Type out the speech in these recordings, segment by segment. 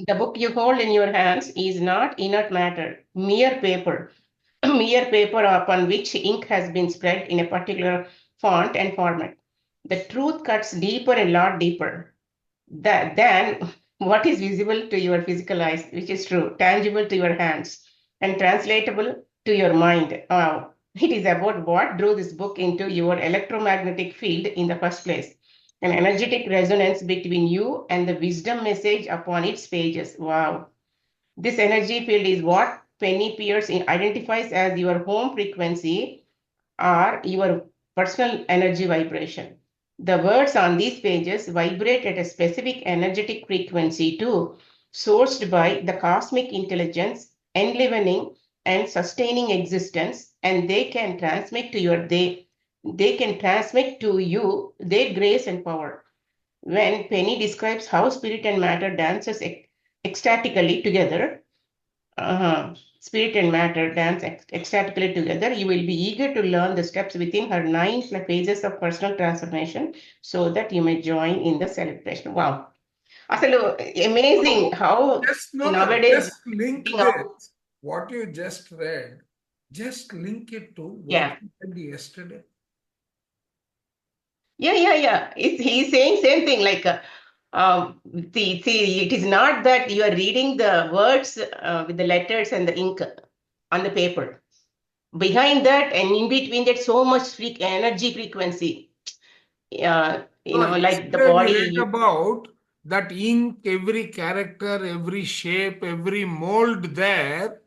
The book you hold in your hands is not inert matter, mere paper, mere paper upon which ink has been spread in a particular font and format. The truth cuts deeper, a lot deeper than what is visible to your physical eyes, which is true, tangible to your hands, and translatable to your mind. It is about what drew this book into your electromagnetic field in the first place. An energetic resonance between you and the wisdom message upon its pages. Wow. This energy field is what Penny Pierce identifies as your home frequency or your personal energy vibration. The words on these pages vibrate at a specific energetic frequency too, sourced by the cosmic intelligence enlivening and sustaining existence, and they can transmit to you their grace and power. When Penny describes how spirit and matter dances ecstatically together, spirit and matter dance ecstatically together, you will be eager to learn the steps within her 9 phases of personal transformation so that you may join in the celebration. Wow. Asalu, amazing No, how no, nowadays, just link this, what you just read, just link it to what yeah. you said yesterday. Yeah. He's saying same thing. Like, see, it is not that you are reading the words with the letters and the ink on the paper. Behind that and in between that, so much energy frequency. No, Like the yesterday we body. read about that ink, every character, every shape, every mold there,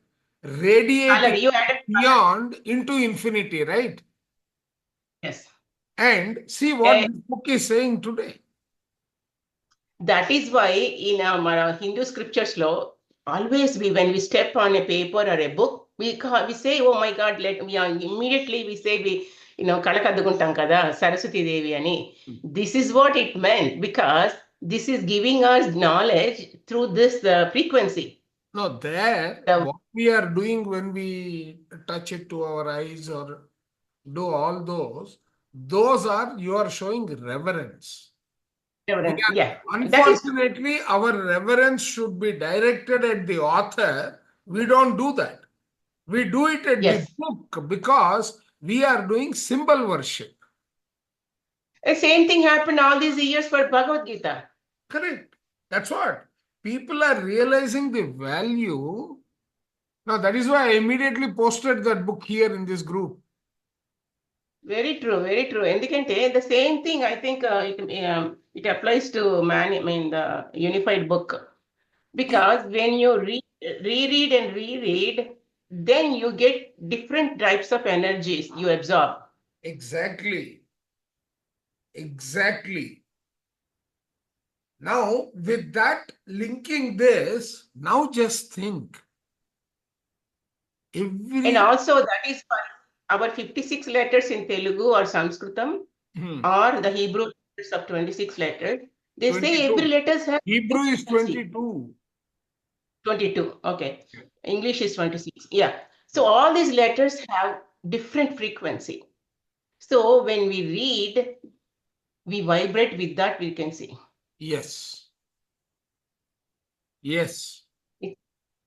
Color. radiating You added color. beyond into infinity, right? Yes. And see what Eh, this book is saying today. that is why in our Hindu scriptures law, always when we step on a paper or a book, we say, oh my God, immediately we say kalakadduguntam kada Saraswati Devi ani. This is what it meant because this is giving us knowledge through this frequency. No, there, The what we are doing when we touch it to our eyes or do all those are, you are showing reverence. We reverence, yeah, are, that is unfortunately, our reverence should be directed at the author. We don't do that. We do it at the yes. book because we are doing symbol worship. The same thing happened all these years for Bhagavad Gita. Correct. That's what. People are realizing the value. Now, that is why I immediately posted that book here in this group. Very true, very true. ఎందుకంటే the same thing I think it applies to the unified book because when you reread and reread, then you get different types of energies you absorb. Exactly. Exactly. Now, with that, linking this, now just think. And Every also that is for our 56 letters in Telugu or Sanskritam or the Hebrew letters of 26 letters. They say every 22. letters has Hebrew is frequency. 22. 22. Okay. English is 26. Yeah. So all these letters have different frequency. So when we read, we vibrate with that frequency. Yes. Yes. It's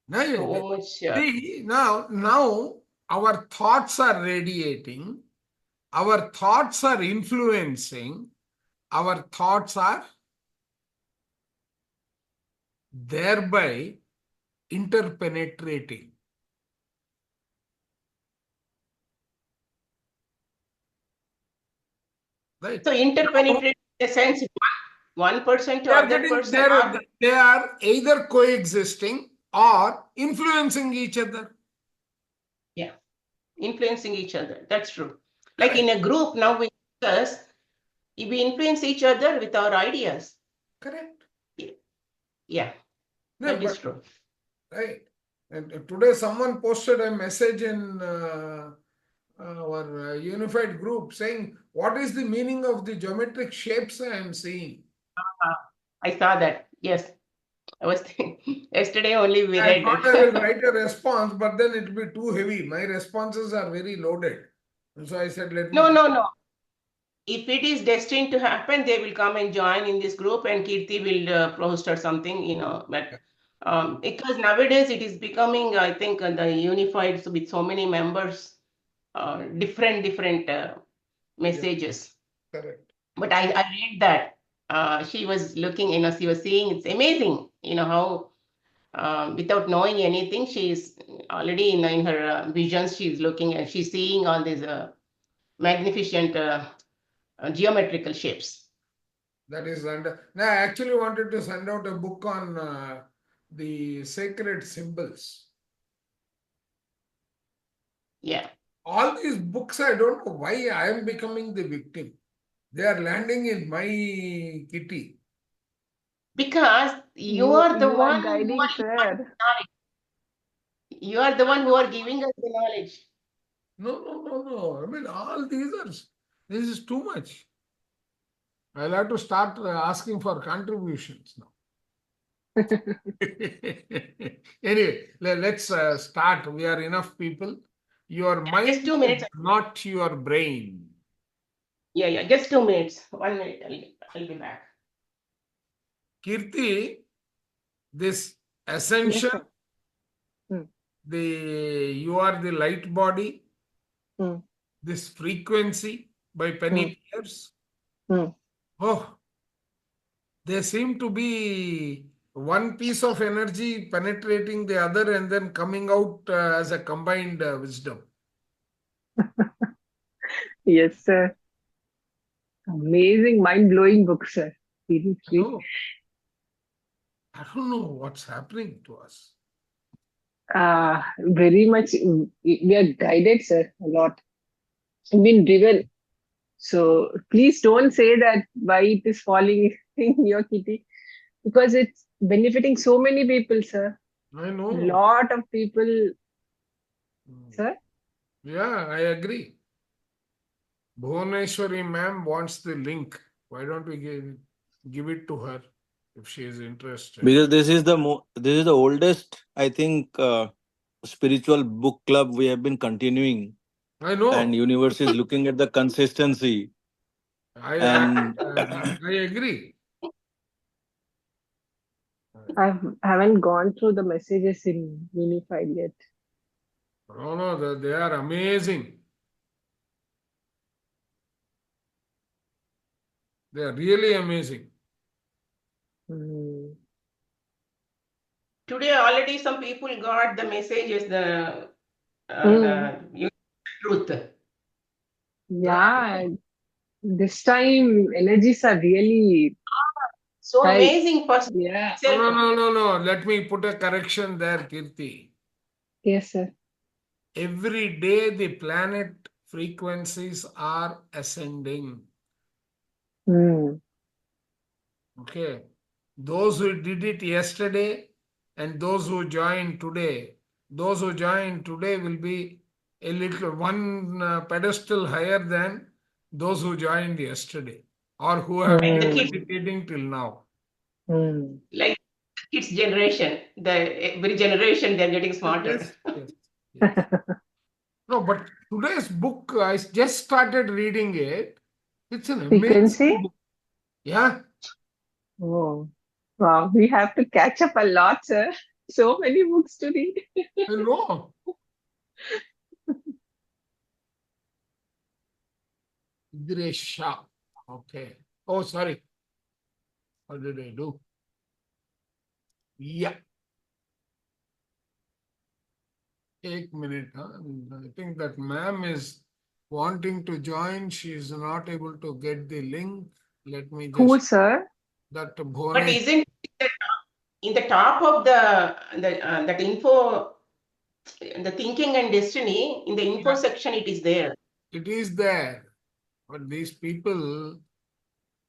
Now, so much. see, now our thoughts are radiating, our thoughts are influencing, our thoughts are thereby interpenetrating. Right? So Now, interpenetrate in the sense one person to they are other getting person. Or, they are either coexisting or influencing each other. yeah, influencing each other. That's true. Like Correct. in a group, now we discuss, we influence each other with our ideas. Correct. Yeah, No, that is but true. right. And today someone posted a message in our unified group saying, "What is the meaning of the geometric shapes I am seeing?" I saw that. Yes. I was thinking, yesterday only we I read thought I will it. write a response, but then it will be too heavy. My responses are very loaded. And so I said, let me. No. If it is destined to happen, they will come and join in this group and Kirti will post or something, But Because nowadays it is becoming, I think, the unified with so many members, different Yeah, messages. correct. But I read that she was looking, she was seeing, it's amazing, how without knowing anything, she's already in her visions, she's looking and she's seeing all these magnificent geometrical shapes. That is, and now I actually wanted to send out a book on the sacred symbols. Yeah. All these books, I don't know why I am becoming the victim. They are landing in my kitty. Because You are guiding, sir. you are the one who are giving us the knowledge. No, no, no, no. I mean, all these are, this is too much. I'll have to start asking for contributions now. Anyway, let's start. We are enough people. Your Just mind 2 minutes. is not your brain. Yeah, just 2 minutes. 1 minute, I'll be back. Kirti, this Yes, ascension, sir. Hmm. you are the light body, Hmm. this frequency by Hmm. Penny Pierce. Hmm. Oh, they seem to be one piece of energy penetrating the other and then coming out as a combined wisdom. Yes, sir. Amazing, mind-blowing book, sir. Seriously. No, I don't know what's happening to us. Very much, we are guided, sir, a lot. Been driven. So please don't say that why it is falling in your kitty, because it's benefiting so many people, sir. I know. Lot of people, sir. Yeah, I agree. Bhuvaneshwari ma'am wants the link. Why don't we give it to her if she is interested? Because this is the oldest, I think, spiritual book club we have been continuing, I and know. universe is looking at the consistency. I, I, And I agree. Haven't gone through the messages in Unified yet. No, they are amazing. They are really amazing. Hmm. Today already some people got the messages, the Hmm. truth. Yeah, this time energies are really So high. amazing first Yeah. itself. No. Let me put a correction there, Kirti. Yes, sir. Every day the planet frequencies are ascending. Hmm. Okay. Those who did it yesterday and those who joined today, those who joined today will be a little one pedestal higher than those who joined yesterday or who have Like the been kids, Hmm. meditating till now. Hmm. like kids generation, every generation they're getting smarter. Yes. No, but today's book, I just started reading it. It's an Frequency? amazing book. Yeah, Oh, wow. We have to catch up a lot, sir. So many books to read. I know. Idresha. Okay. Oh, sorry. What did I do? Yeah. Take minute. Huh? I think that ma'am is wanting to join. She is not able to get the link. Let me Who, just sir? that But Bhuvanesh. isn't it in the top of the that info, the thinking and destiny, in the info Yeah, section it is there. it is there, but these people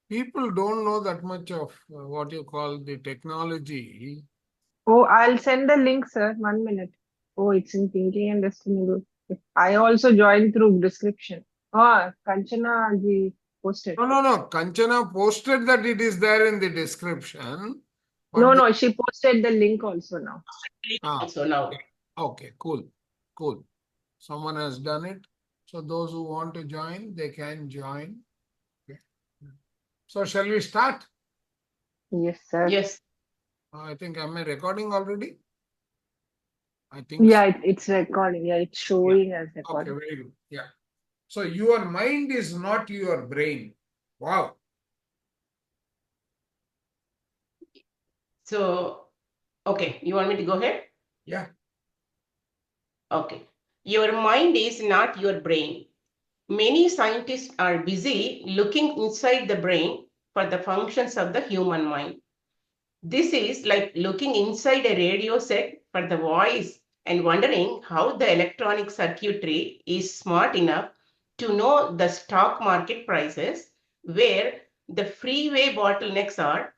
don't know that much of what you call the technology. Oh, I'll send the link, sir. 1 minute. Oh, it's in Thinking and Destiny group. I also joined through description. Oh, Kanchana ji posted. No. Kanchana posted that it is there in the description, No, but the, no, she posted the link also now. Also now. okay, cool. Someone has done it. So those who want to join, they can join. Okay. So shall we start? Yes, sir. Yes. I think, am I recording already? I think Yeah, so. it's recording. Yeah, it's showing as Okay, recording. very good. Yeah. So your mind is not your brain. Wow. So, okay, you want me to go ahead? Yeah. Okay. Your mind is not your brain. Many scientists are busy looking inside the brain for the functions of the human mind. This is like looking inside a radio set for the voice and wondering how the electronic circuitry is smart enough to know the stock market prices, where the freeway bottlenecks are,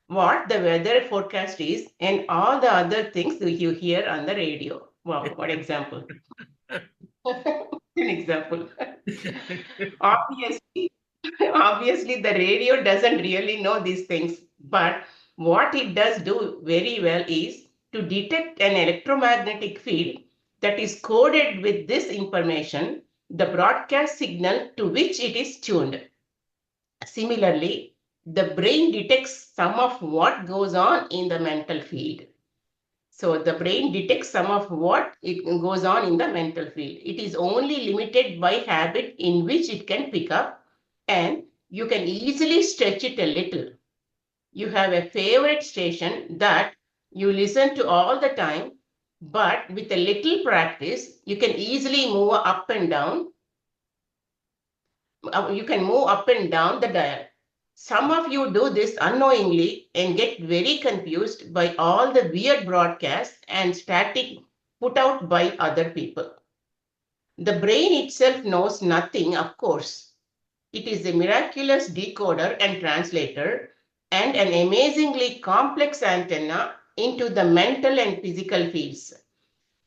what the weather forecast is, and all the other things that you hear on the radio. Wow, what example. An example. Obviously, obviously, the radio doesn't really know these things, but what it does do very well is to detect an electromagnetic field that is coded with this information, the broadcast signal to which it is tuned. Similarly, the brain detects some of what goes on in the mental field. So the brain detects some of what it goes on in the mental field. It is only limited by habit in which it can pick up, and you can easily stretch it a little. You have a favorite station that you listen to all the time, but with a little practice, you can easily move up and down. You can move up and down the dial. Some of you do this unknowingly and get very confused by all the weird broadcasts and static put out by other people. The brain itself knows nothing, of course. It is a miraculous decoder and translator and an amazingly complex antenna into the mental and physical fields.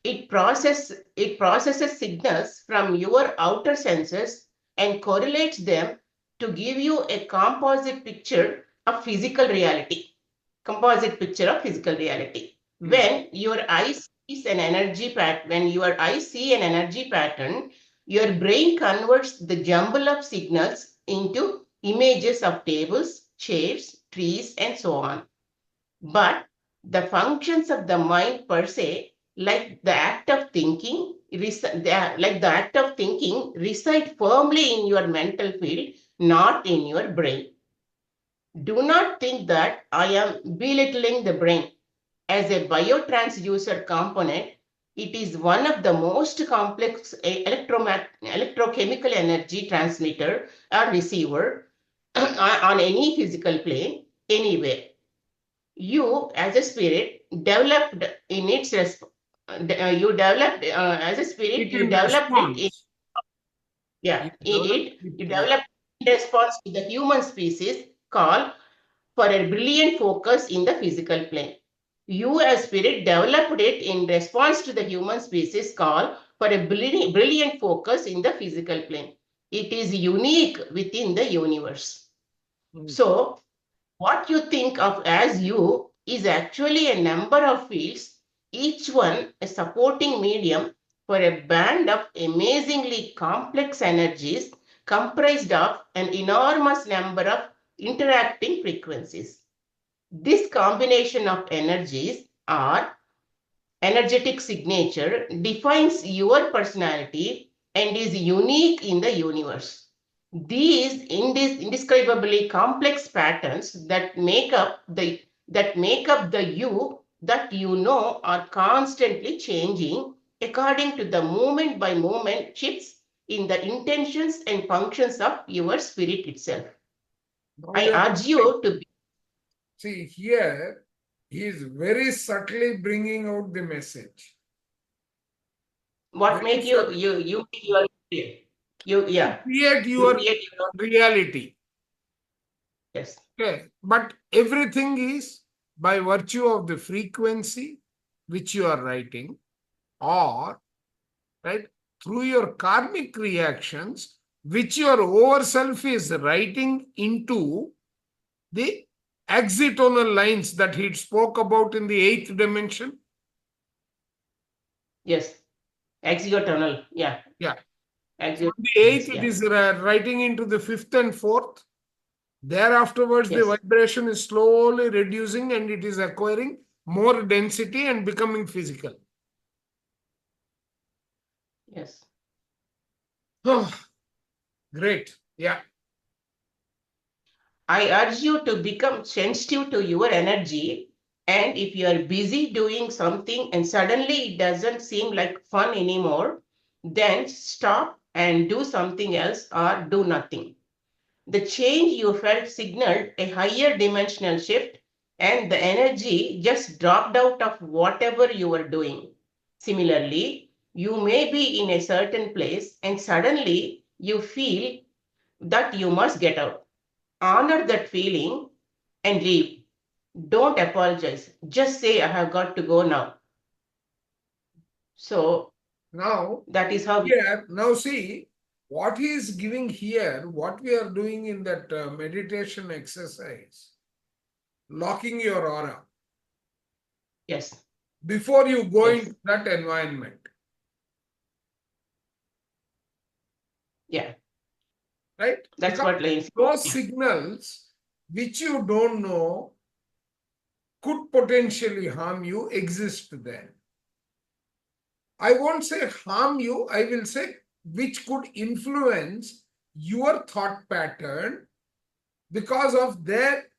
It processes signals from your outer senses and correlates them to give you a composite picture of physical reality. Composite picture of physical reality. When your eyes see an energy pattern, your brain converts the jumble of signals into images of tables, chairs, trees, and so on. But the functions of the mind per se, like the act of thinking, reside firmly in your mental field, not in your brain. Do not think that I am belittling the brain. As a biotransducer component, it is one of the most complex electrochemical energy transmitter or receiver on any physical plane anywhere. You, as a spirit, developed in its you developed as a spirit, It you in developed it in, response. yeah, You in develop it, it, you yeah. developed in response to the human species call for a brilliant focus in the physical plane. You, as spirit, developed it in response to the human species call for a brilliant focus in the physical plane. It is unique within the universe. Mm. So, what you think of as you is actually a number of fields, each one a supporting medium for a band of amazingly complex energies comprised of an enormous number of interacting frequencies. This combination of energies or energetic signature defines your personality and is unique in the universe. These indescribably complex patterns that make up the you that you know are constantly changing according to the moment by moment shifts in the intentions and functions of your spirit itself. Now I you are urge you to be see here, he is very subtly bringing out the message. what Very make you subtly. you make your To create you your create your reality. yes. Okay. But everything is by virtue of the frequency which you are writing, or right through your karmic reactions which your over self is writing into the axitonal lines that he spoke about in the 8th dimension. Yes, exiotonal. Yeah, Yeah. From the 8th, exiotonals. it Yeah, is writing into the 5th and 4th. Thereafterwards, the Yes. vibration is slowly reducing and it is acquiring more density and becoming physical. Yes. Oh, great. Yeah. I urge you to become sensitive to your energy. And if you are busy doing something and suddenly it doesn't seem like fun anymore, then stop and do something else or do nothing. The change you felt signaled a higher dimensional shift, and the energy just dropped out of whatever you were doing. Similarly, you may be in a certain place and suddenly you feel that you must get out. Honor that feeling and leave. Don't apologize. Just say, I have got to go now. So Now, that is how. here, now see, what he is giving here, what we are doing in that meditation exercise, locking your aura Yes. before you go Yes. into that environment, Yeah. right? That's Because what Lane. those signals which you don't know could potentially harm you exist there. I won't say harm you, I will say which could influence your thought pattern because of their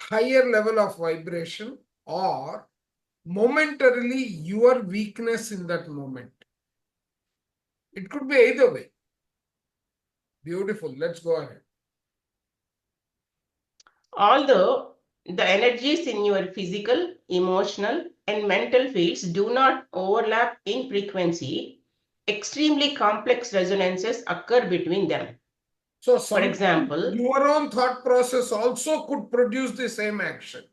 higher level of vibration or momentarily your weakness in that moment. It could be either way. Beautiful. Let's go ahead. Although the energies in your physical, emotional, and mental fields do not overlap in frequency, extremely complex resonances occur between them. So For sometimes example, your own thought process also could produce the same action.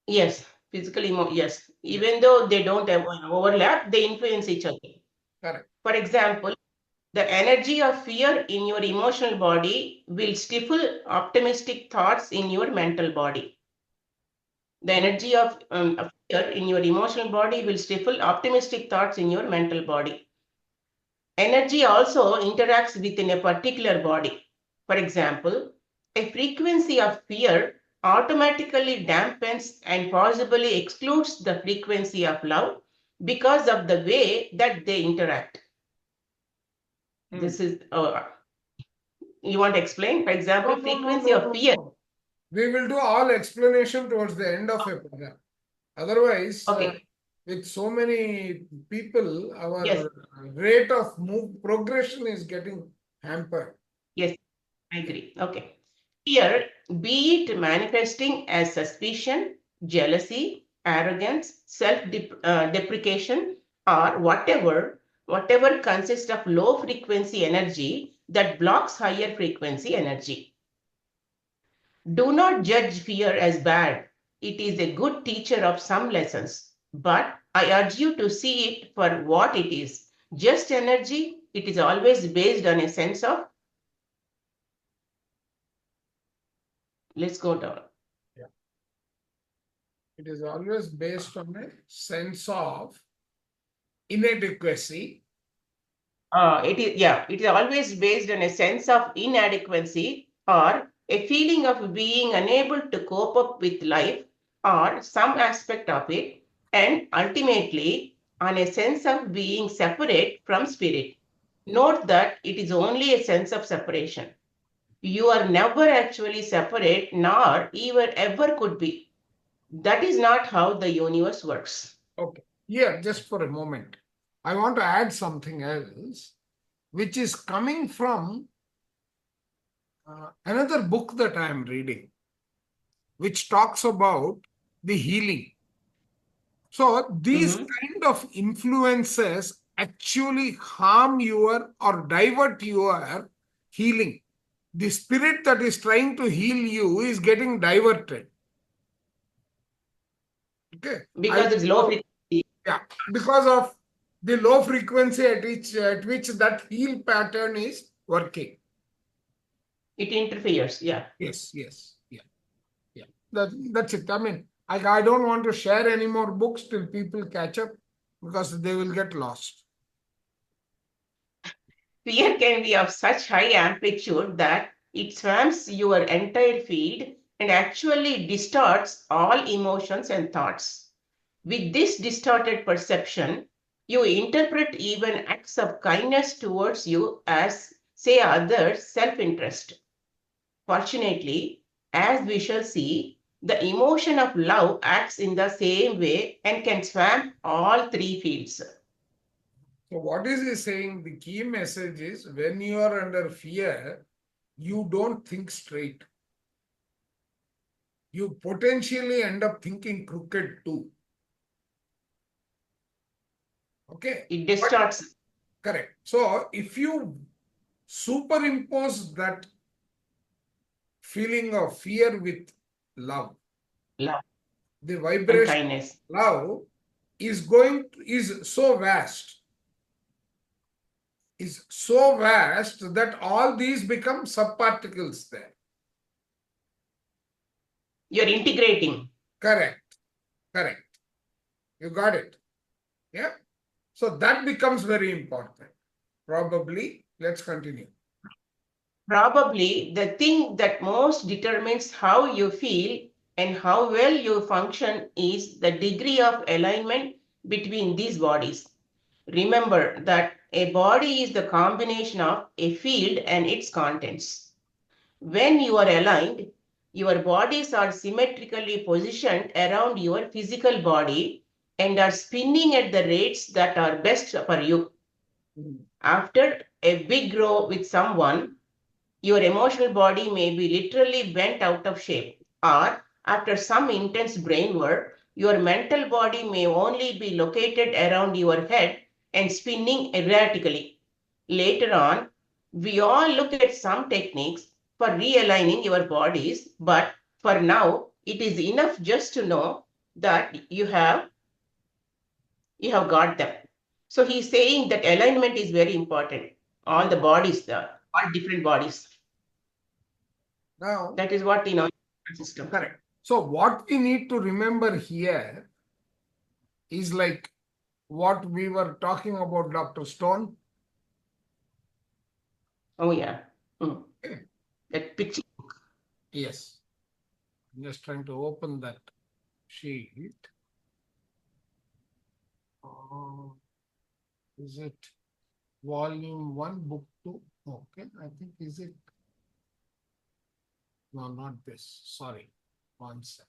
yes, physical, yes, Yes. even though they don't overlap, they influence each other. Correct. For example, the energy of fear in your emotional body will stifle optimistic thoughts in your mental body. The energy of fear in your emotional body will stifle optimistic thoughts in your mental body. Energy also interacts within a particular body. For example, a frequency of fear automatically dampens and possibly excludes the frequency of love because of the way that they interact. This is, you want to explain? For example, frequency of fear. No. We will do all explanation towards the end of a program. Otherwise, Okay, with so many people, our yes, rate of progression is getting hampered. yes, I agree. Okay. Fear, be it manifesting as suspicion, jealousy, arrogance, self-deprecation, or whatever consists of low frequency energy that blocks higher frequency energy. Do not judge fear as bad. It is a good teacher of some lessons, but I urge you to see it for what it is. Just energy. It is always based on a sense of. Let's go down. Yeah. It is always based on a sense of inadequacy. It is always based on a sense of inadequacy or a feeling of being unable to cope up with life or some aspect of it, and ultimately on a sense of being separate from spirit. Note that it is only a sense of separation. You are never actually separate, nor even ever could be. That is not how the universe works. Okay. Here, just for a moment, I want to add something else, which is coming from another book that I am reading, which talks about the healing. So these kind of influences actually harm your or divert your healing. The spirit that is trying to heal you is getting diverted. Okay. Because it's low frequency. Yeah, because of the low frequency at which that heal pattern is working. It interferes. Yeah. Yes, yeah. That's it. I mean, I don't want to share any more books till people catch up because they will get lost. Fear can be of such high amplitude that it swamps your entire field and actually distorts all emotions and thoughts. With this distorted perception, you interpret even acts of kindness towards you as, say, others' self interest. Fortunately, as we shall see, the emotion of love acts in the same way and can swamp all three fields. So what is he saying? The key message is when you are under fear, you don't think straight. You potentially end up thinking crooked too. Okay. It distorts. Correct. So if you superimpose that feeling of fear with love, Love the and vibration kindness. of love is so vast, that all these become subparticles there. You're integrating. Correct. You got it. Yeah. So that becomes very important. Probably, let's continue. Probably the thing that most determines how you feel and how well you function is the degree of alignment between these bodies. Remember that a body is the combination of a field and its contents. When you are aligned, your bodies are symmetrically positioned around your physical body and are spinning at the rates that are best for you. After a big row with someone, your emotional body may be literally bent out of shape, or after some intense brain work, your mental body may only be located around your head and spinning erratically. Later on, we all look at some techniques for realigning your bodies, but for now, it is enough just to know that you have got them. So he's saying that alignment is very important. All the bodies, all different bodies. Now, That is what system. correct. So what we need to remember here is like what we were talking about, Dr. Stone. Oh yeah. Okay. That picture. Yes. I'm just trying to open that sheet. Is it volume 1, book 2? Okay, I think is it? No, not this. Sorry. One sec.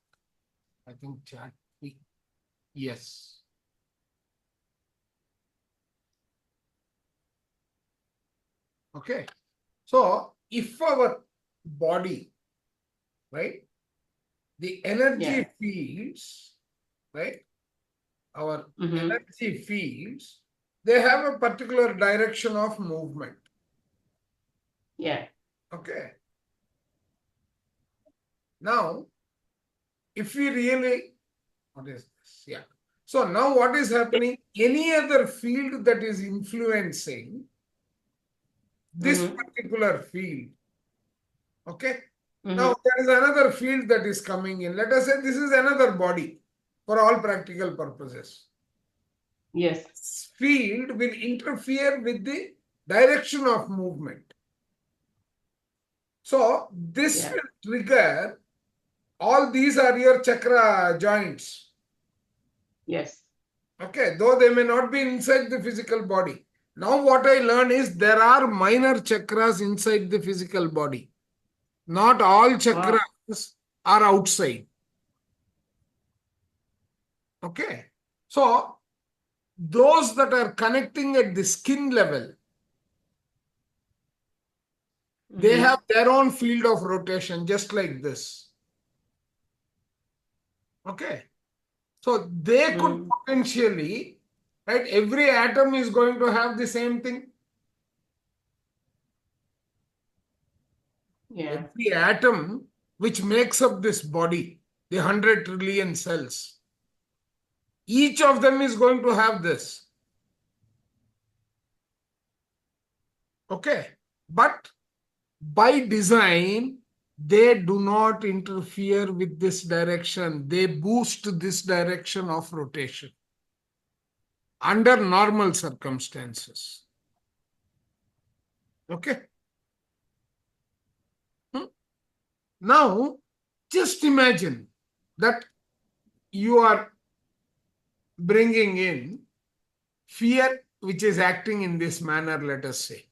I think chat. Yes. Okay. So if our body, right, the energy fields, right, our energy fields, they have a particular direction of movement. Yeah. Okay. Now, if we really, what is this? Yeah. So now what is happening? Any other field that is influencing this particular field. Okay. Now there is another field that is coming in. Let us say this is another body for all practical purposes. Yes. This field will interfere with the direction of movement. So this will trigger, all these are your chakra joints. Yes. Okay, though they may not be inside the physical body. Now what I learn is there are minor chakras inside the physical body. Not all chakras are outside. Okay. So those that are connecting at the skin level, they have their own field of rotation, just like this. Okay. So they could potentially, right? Every atom is going to have the same thing. Yeah. Every atom which makes up this body, the 100 trillion cells, each of them is going to have this. Okay. But by design, they do not interfere with this direction. They boost this direction of rotation under normal circumstances. Okay. Now, just imagine that you are bringing in fear, which is acting in this manner, let us say.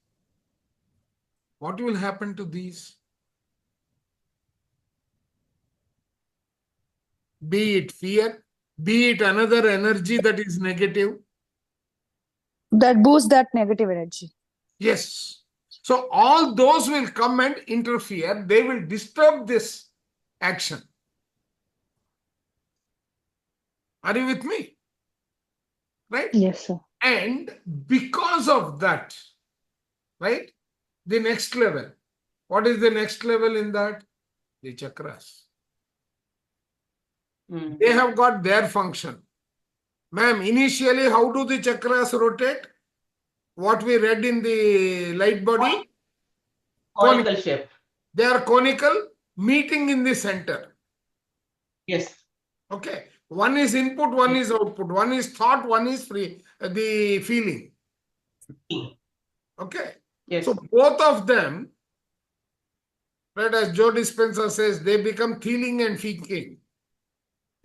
What will happen to these? Be it fear, be it another energy that is negative. That boosts that negative energy. Yes. So all those will come and interfere. They will disturb this action. Are you with me? Right? Yes, sir. And because of that, right? The next level. What is the next level in that? The chakras. They have got their function. Ma'am, initially, how do the chakras rotate? What we read in the light body? Conical shape. They are conical, meeting in the center. Yes. Okay. One is input, one is output. One is thought, one is the feeling. Okay. Yes. So both of them, right, as Joe Dispenza says, they become feeling and thinking.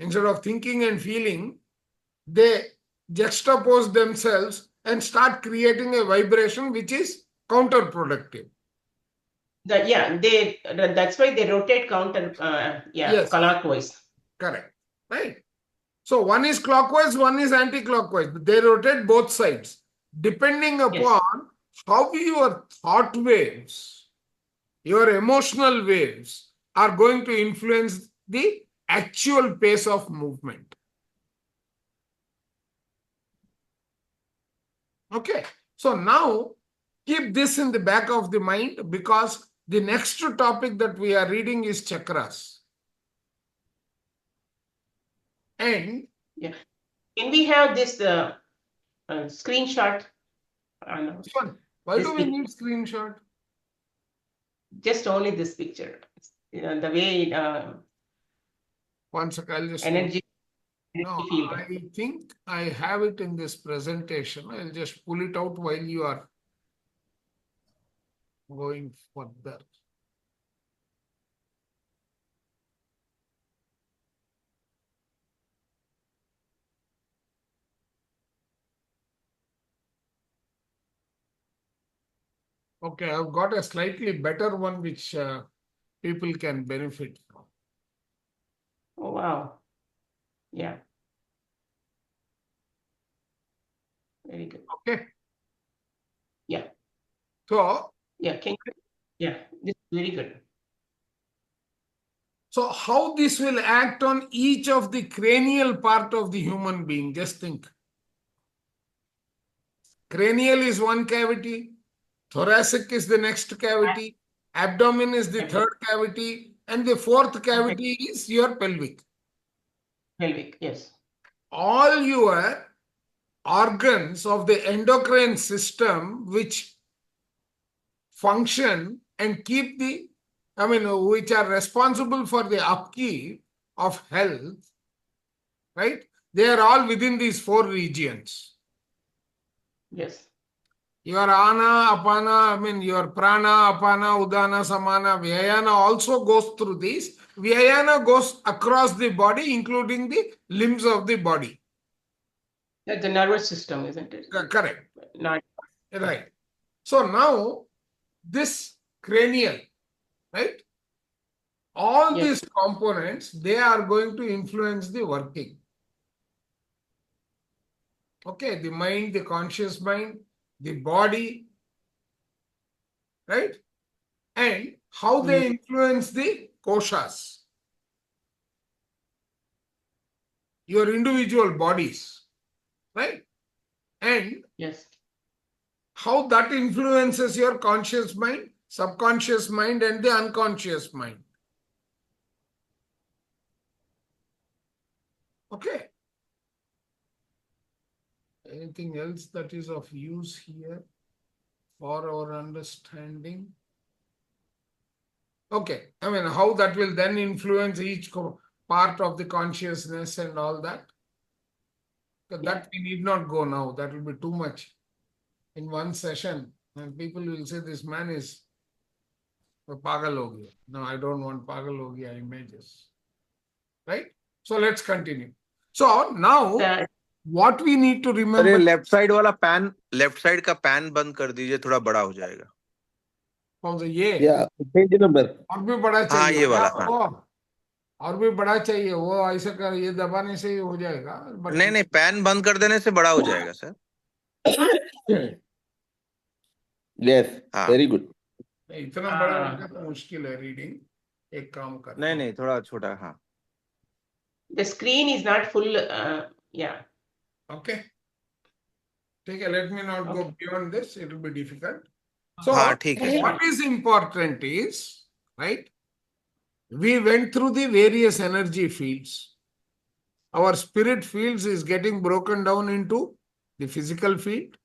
Instead of thinking and feeling, they juxtapose themselves and start creating a vibration which is counterproductive. That's why they rotate Yes. clockwise. Correct. Right. So one is clockwise, one is anti-clockwise. They rotate both sides. Depending upon how your thought waves, your emotional waves are going to influence the actual pace of movement. Okay. So now keep this in the back of the mind, because the next topic that we are reading is chakras. And can we have this screenshot? Why This do we need screenshot? Just only this picture. The way One second, I'll just energy field. I think I have it in this presentation. I'll just pull it out while you are going further. Okay, I've got a slightly better one which people can benefit from. Oh, wow. Yeah. Very good. Okay. Yeah. So, this is very good. so how this will act on each of the cranial part of the human being? Just think. Cranial is one cavity. Thoracic is the next cavity. Abdomen is the third cavity. And the fourth cavity is your pelvic. Pelvic, yes. All your organs of the endocrine system which function and keep which are responsible for the upkeep of health, right? They are all within these four regions. Yes. Your ana, apana, your prana, apana, udana, samana, vyayana also goes through these. Vyayana goes across the body, including the limbs of the body. That's the nervous system, isn't it? Correct. Not right. So now this cranial, right? All these components, they are going to influence the working. Okay, the mind, the conscious mind, the body, right? And how they influence the koshas, your individual bodies, right? And how that influences your conscious mind, subconscious mind, and the unconscious mind. Okay. Anything else that is of use here for our understanding? Okay, how that will then influence each part of the consciousness and all that. That we need not go now. That will be too much in one session. And people will say this man is a pagal ho gaya. No, I don't want pagal ho gaya images. Right? So let's continue. So now The what we need to sir ये remember. Left side वाला pan, left side का pan बंद कर दीजिए, थोड़ा बड़ा हो जाएगा. कौन सा ये? Yeah, page number. और भी बड़ा हाँ चाहिए ये वाला, क्या? हाँ. और भी बड़ा चाहिए वो, ऐसा कर, ये दबाने से ही हो जाएगा बट नहीं नहीं, पैन बंद कर देने से बड़ा हो जाएगा सर. Yes, हाँ. very good. इतना बड़ा होगा तो मुश्किल है रीडिंग. एक काम कर. नहीं नहीं, थोड़ा छोटा. हाँ. the screen is not full. Yeah. Okay. ठीक है, let me not go Okay. beyond this, it will be difficult. So हाँ ठीक है. what is important is, right, we went through the various energy fields. Our spirit fields is getting broken down into the physical field,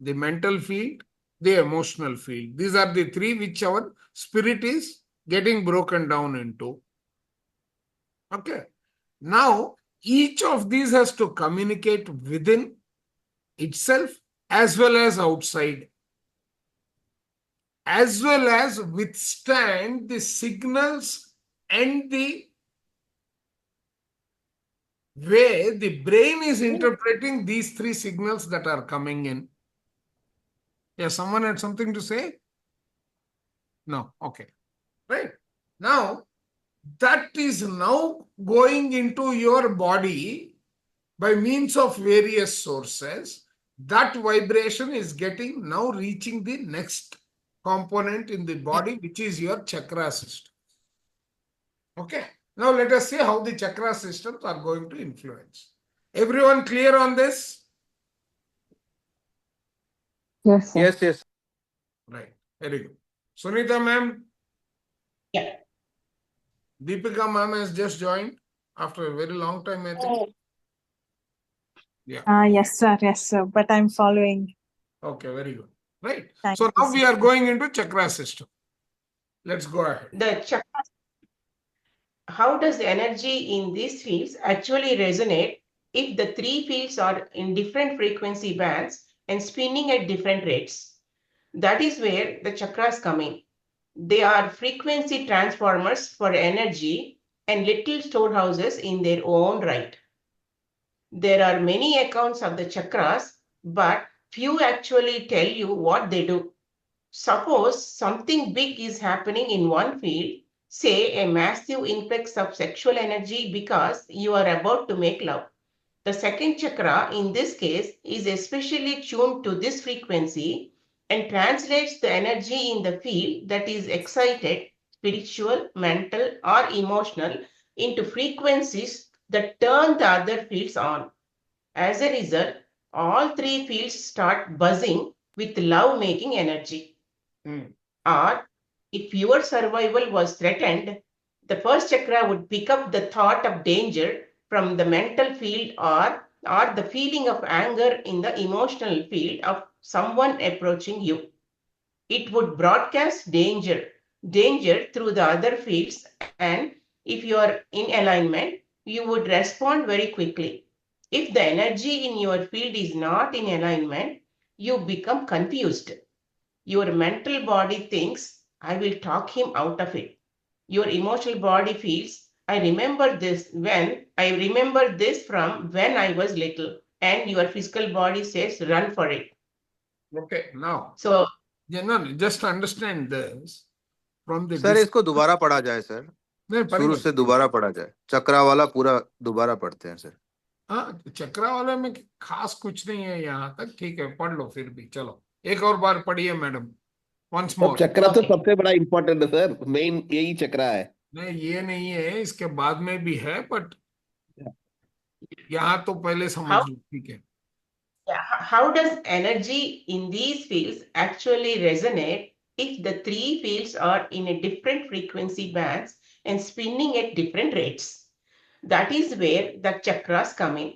the mental field, the emotional field. These are the three which our spirit is getting broken down into. Okay. Now, each of these has to communicate within itself as well as outside, as well as withstand the signals and the way the brain is interpreting these three signals that are coming in. Yeah, someone had something to say? No, okay. Right. Now, that is now going into your body by means of various sources. That vibration is getting now reaching the next component in the body, which is your chakra system. Okay. Now let us see how the chakra systems are going to influence. Everyone clear on this? Yes, sir. Yes, yes. Right. Very good. Sunita ma'am. Yeah. Deepika ma'am has just joined after a very long time, I think. Yes, sir. But I'm following. Okay, very good. Right. Thank So you, now sir. we are going into chakra system. Let's go ahead. The chakras, how does the energy in these fields actually resonate if the three fields are in different frequency bands and spinning at different rates? That is where the chakras come in. They are frequency transformers for energy and little storehouses in their own right. There are many accounts of the chakras, but few actually tell you what they do. Suppose something big is happening in one field, say a massive influx of sexual energy because you are about to make love. The second chakra, in this case, is especially tuned to this frequency and translates the energy in the field that is excited, spiritual, mental, or emotional, into frequencies that turn the other fields on. As a result, all three fields start buzzing with love-making energy. Or if your survival was threatened, the first chakra would pick up the thought of danger from the mental field or the feeling of anger in the emotional field of someone approaching you. It would broadcast danger through the other fields, and if you are in alignment, you would respond very quickly. If the energy in your field is not in alignment, you become confused. Your mental body thinks, I will talk him out of it. Your emotional body feels, I remember this from when I was little. And your physical body says, run for it. Okay, now, So, just understand this from the sir इसको दोबारा पढ़ा जाए sir, नहीं शुरू पढ़िए. से दोबारा पढ़ा जाए. चक्रा वाला पूरा दोबारा पढ़ते हैं सर. हाँ, चक्रा वाले में खास कुछ नहीं है यहाँ तक. ठीक है, पढ़ लो फिर भी. चलो एक और बार पढ़िए मैडम. Once अब more. चक्रा तो Okay. सबसे बड़ा इंपॉर्टेंट है सर, मेन यही चक्रा है. नहीं ये नहीं है, इसके बाद में भी है, बट यहाँ तो पहले समझ लो. ठीक है. how does energy in these fields actually resonate if the three fields are in a different frequency bands and spinning at different rates? That is where the chakras come in.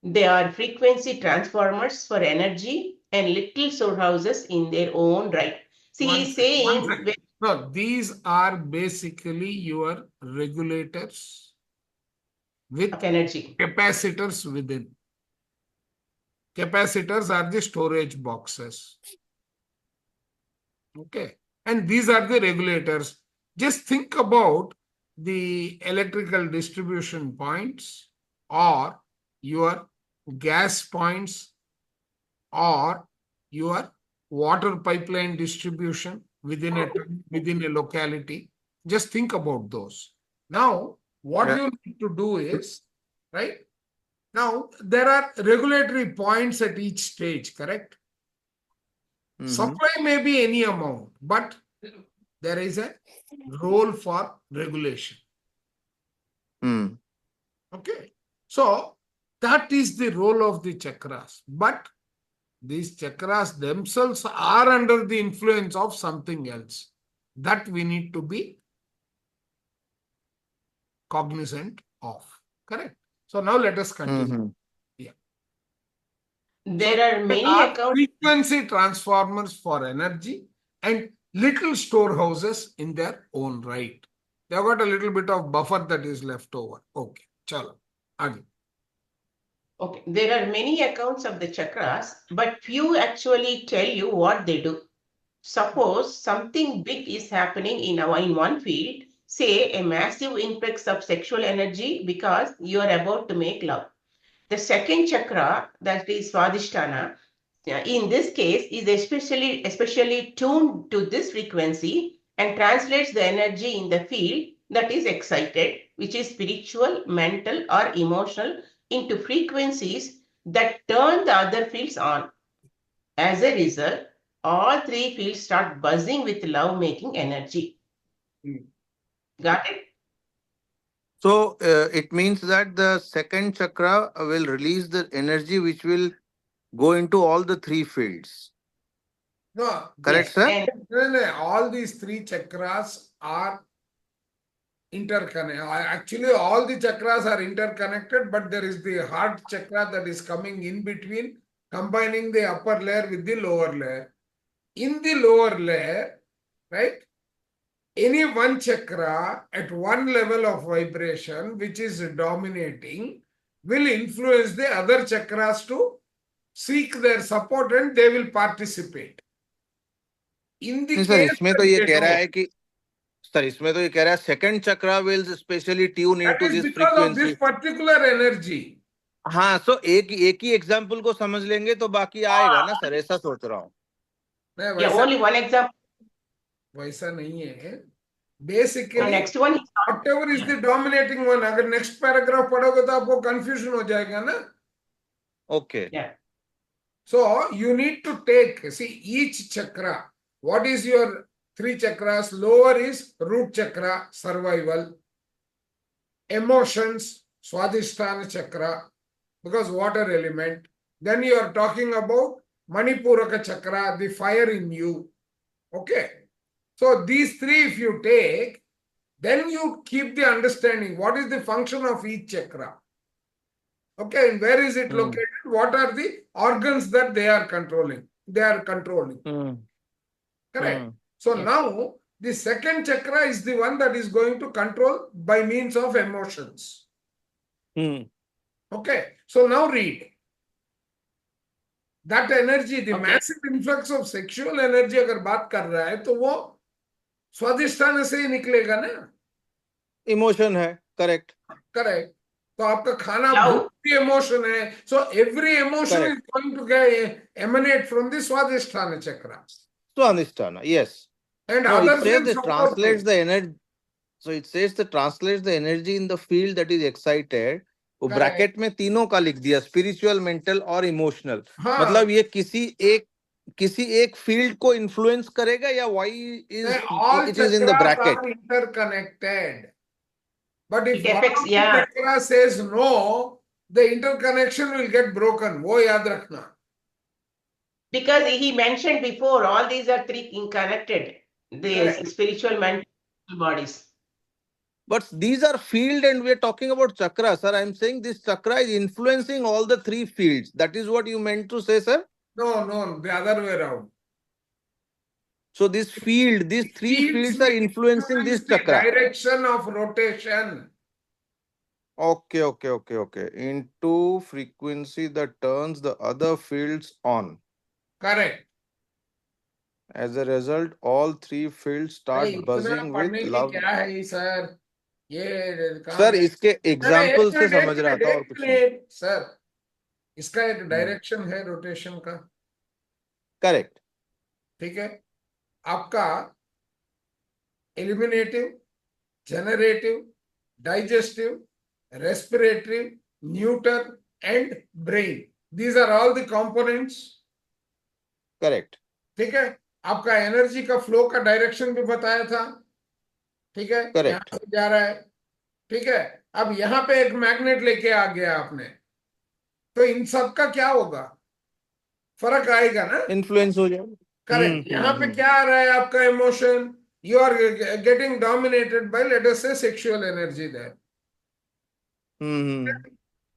They are frequency transformers for energy and little storehouses in their own right. See, One he's sec, one saying, sec. No, these are basically your regulators with of energy. capacitors within. Capacitors are the storage boxes. Okay. And these are the regulators. Just think about the electrical distribution points or your gas points or your water pipeline distribution within a locality. Just think about those. Now, what Yeah. you need to do is, right? Now, there are regulatory points at each stage, correct? Mhm. Supply may be any amount, but there is a role for regulation. Hmm. Okay. So that is the role of the chakras. But these chakras themselves are under the influence of something else that we need to be cognizant of. Correct. So now let us continue. Mhm. Yeah. There So are there many are accounts. frequency transformers for energy and little storehouses in their own right. They've got a little bit of buffer that is left over. Okay. Chalo. Again. Okay, there are many accounts of the chakras, but few actually tell you what they do. Suppose something big is happening in one field, say a massive influx of sexual energy because you are about to make love. The second chakra, that is Swadhisthana, in this case is especially tuned to this frequency and translates the energy in the field that is excited, which is spiritual, mental, or emotional, into frequencies that turn the other fields on. As a result, all three fields start buzzing with love-making energy. Got it? So it means that the second chakra will release the energy which will go into all the three fields. No, Correct, Yes. sir? And all these three chakras are interconnected. Actually, all the chakras are interconnected, but there is the heart chakra that is coming in between, combining the upper layer with the lower layer. In the lower layer, right? Any one chakra at one level of vibration, which is dominating, will influence the other chakras to seek their support and they will participate. In the नहीं sir case इसमें तो that ये they कह रहा don't, है कि sir इसमें तो ये कह रहा है second chakra will specially tune that into is this because of this frequency particular energy. हाँ सो एक ही एग्जांपल को समझ लेंगे तो बाकी आएगा ना सर ऐसा सोच रहा हूँ नहीं, yeah, only one example. वैसा नहीं है. The Basically, next one is whatever is the dominating one, अगर next paragraph पढ़ोगे तो आपको confusion हो जाएगा ना. Okay yeah. So you need to take, see, each chakra. What is your three chakras? Lower is root chakra, survival. Emotions, Swadhisthana chakra, because water element. Then you are talking about Manipuraka chakra, the fire in you. Okay. So these three, if you take, then you keep the understanding what is the function of each chakra. Okay, and where is it located? What are the organs that they are controlling? They are controlling. Correct. So Yes. now the second chakra is the one that is going to control by means of emotions. Okay. So now read. That energy, the Okay. massive influx of sexual energy अगर बात कर रहा है तो वो स्वादिष्ठान से ही निकलेगा ना. इमोशन है करेक्ट Correct. तो आपका खाना Love. भूख भी emotion है. So every emotion Correct. is going to emanate from the Swadhisthana chakra. Swadhisthana yes And no it others says will it support translates you. the energy so it says it translates the energy in the field that is excited वो Correct. Bracket में तीनों का लिख दिया spiritual mental और emotional हाँ. मतलब ये किसी एक फील्ड को इन्फ्लुएंस करेगा या why is All it is in the chakras bracket are interconnected. But if It one affects, of the yeah. chakras says no, the interconnection will get broken. वो याद रखना. Because he mentioned before, all these are three connected, the Correct. spiritual, mental bodies. But these are field and we are talking about chakra, sir. I'm saying this chakra is influencing all the three fields. That is what you meant to say, sir? No, the other way around. So this field, these three fields are Will influencing this influence the chakra. direction of rotation. Okay. Into frequency that turns the other fields on. Correct. As a result, all three fields अरे start इतना buzzing with पढ़ने की love. क्या है sir? ये कहाँ sir गए? इसके अरे एग्जाम्पल से समझ रहा था और एक कुछ नहीं. मिनट सर, इसका एक हम्म. डायरेक्शन है रोटेशन का, करेक्ट. ठीक है? आपका eliminative, generative, digestive, respiratory, neuter, and brain. These are all the components. Correct. ठीक है? आपका एनर्जी का फ्लो का डायरेक्शन भी बताया था, ठीक है? यहाँ करेक्ट. से जा रहा है, ठीक है? अब यहाँ पे एक मैग्नेट लेके आ गया आपने, तो इन सब का क्या होगा? फर्क आएगा ना? इन्फ्लुएंस हो जाए. करेक्ट। यहाँ पे क्या आ रहा है आपका emotion? You are getting dominated by let us से सेक्सुअल एनर्जी देयर। हम्म.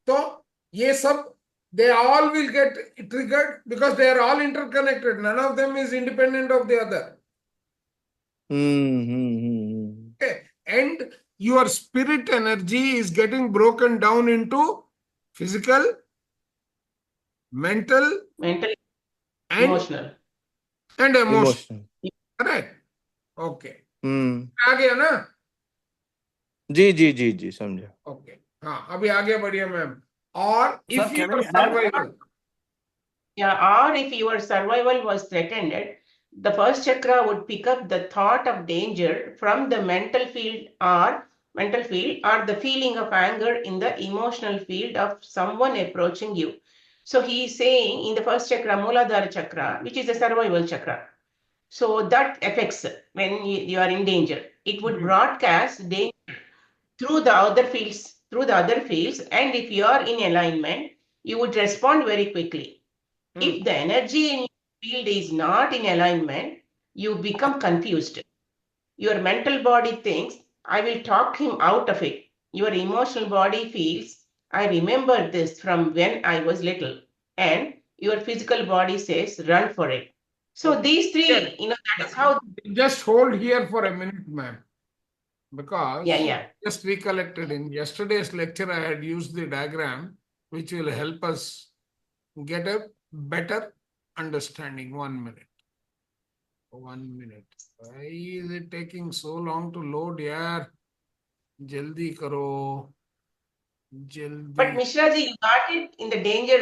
तो ये सब they all will get triggered because they are all interconnected. None of them is independent of the other. Okay. And your spirit energy is getting broken down into physical, mental, Mental, and emotional. emotional. Emotional. Correct? Okay. हम्म. आ गया ना? जी जी जी जी समझा. Okay. हाँ, अभी आगे बढ़िए ma'am. और Sir, if can your I add? survival, Yeah, or if your survival was threatened, the first chakra would pick up the thought of danger from the mental field or the feeling of anger in the emotional field of someone approaching you. So he is saying in the first chakra, Muladhara chakra, which is a survival chakra. So that affects when you are in danger. It would broadcast danger through the other fields, and if you are in alignment, you would respond very quickly. If the energy in your field is not in alignment, you become confused. Your mental body thinks, I will talk him out of it. Your emotional body feels, I remember this from when I was little. And your physical body says, run for it. So these three, that's how. just hold here for a minute, ma'am. Because Yeah. just recollected in yesterday's lecture, I had used the diagram which will help us get a better understanding. 1 minute. 1 minute. Why is it taking so long to load, yaar? Jaldi karo. Jaldi. But Mishra ji, you got it in the danger.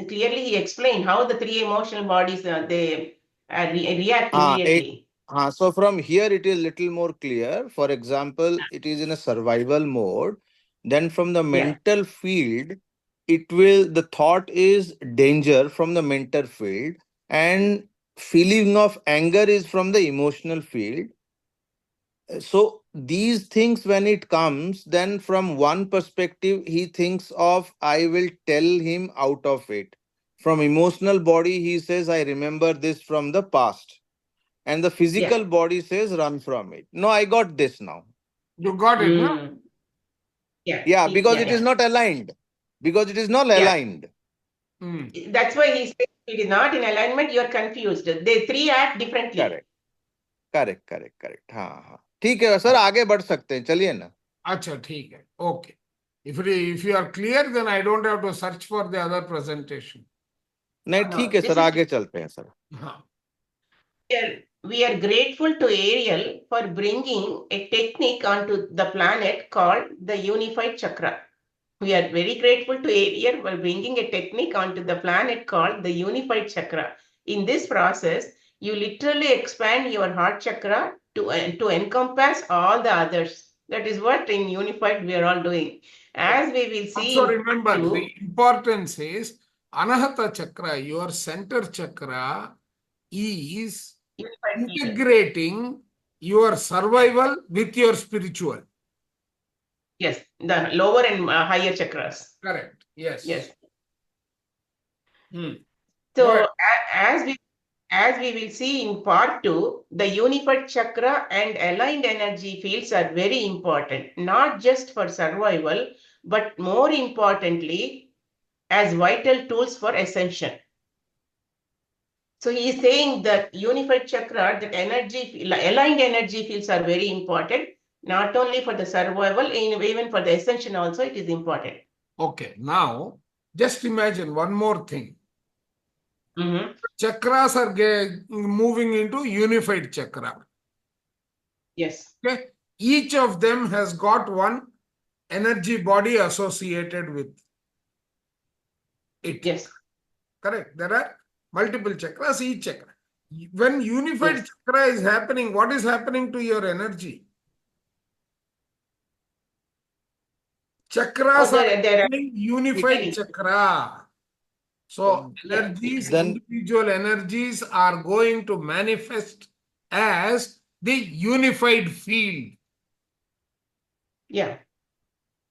Clearly, he explained how the three emotional bodies they react immediately. So from here it is little more clear. For example, it is in a survival mode. Then from the mental field, the thought is danger from the mental field, and feeling of anger is from the emotional field. So these things, when it comes, then from one perspective he thinks of, I will tell him out of it. From emotional body he says, I remember this from the past, and the physical body says, run from it. No, I got this now. You got it, no? Yeah, because it is not aligned. Because it is not aligned. That's why he said it is not in alignment, you are confused. They three act differently. Correct. हाँ. ठीक है sir, आगे बढ़ सकते हैं, चलिए ना. अच्छा, ठीक है. Okay. If you are clear, then I don't have to search for the other presentation. नहीं, ठीक है सर, आगे चलते हैं सर. हाँ. We are grateful to Ariel for bringing a technique onto the planet called the Unified Chakra. We are very grateful to Ariel for bringing a technique onto the planet called the Unified Chakra. In this process, you literally expand your heart chakra to encompass all the others. That is what in Unified we are all doing. As we will see. Also remember, the importance is Anahata Chakra, your center chakra, is integrating your survival with your spiritual. Yes, the lower and higher chakras. Correct. Yes. So as we will see in part 2, the unified chakra and aligned energy fields are very important, not just for survival, but more importantly, as vital tools for ascension. So he is saying that unified chakra, that aligned energy fields are very important, not only for the survival, even for the ascension also it is important. Okay, now just imagine one more thing. Mhm. Chakras are moving into unified chakra. Yes. Okay? Each of them has got one energy body associated with it. Yes. Correct. There are multiple chakras, each chakra. When unified Yes. chakra is happening, what is happening to your energy? Chakras Oh, are there are having unified returning. chakra. So Yeah. energies, Then individual energies are going to manifest as the unified field. Yeah.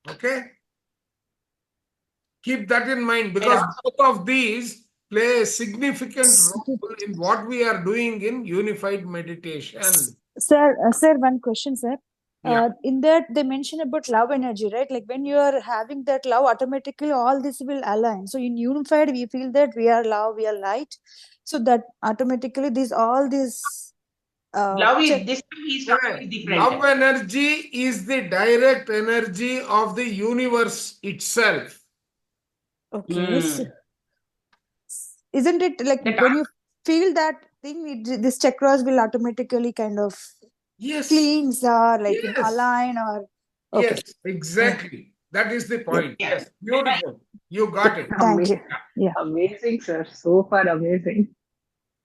Okay? Keep that in mind And because also, both of these play a significant role in what we are doing in unified meditation. Sir, one question, sir. Yeah. In that they mention about love energy, right? Like when you are having that love, automatically all this will align. So in unified, we feel that we are love, we are light. So that automatically all these love check. is this time he's Yeah. talking is different. Love energy is the direct energy of the universe itself. Okay. So, Mm. isn't it like That when you feel that thing, this chakras will automatically kind of Yes. cleanse or like Yes. align or okay. Yes. Exactly. That is the Yep. point. yeah. Yes. Beautiful. You got it. Thank you. Amazing, Yeah. amazing, sir. So far, amazing.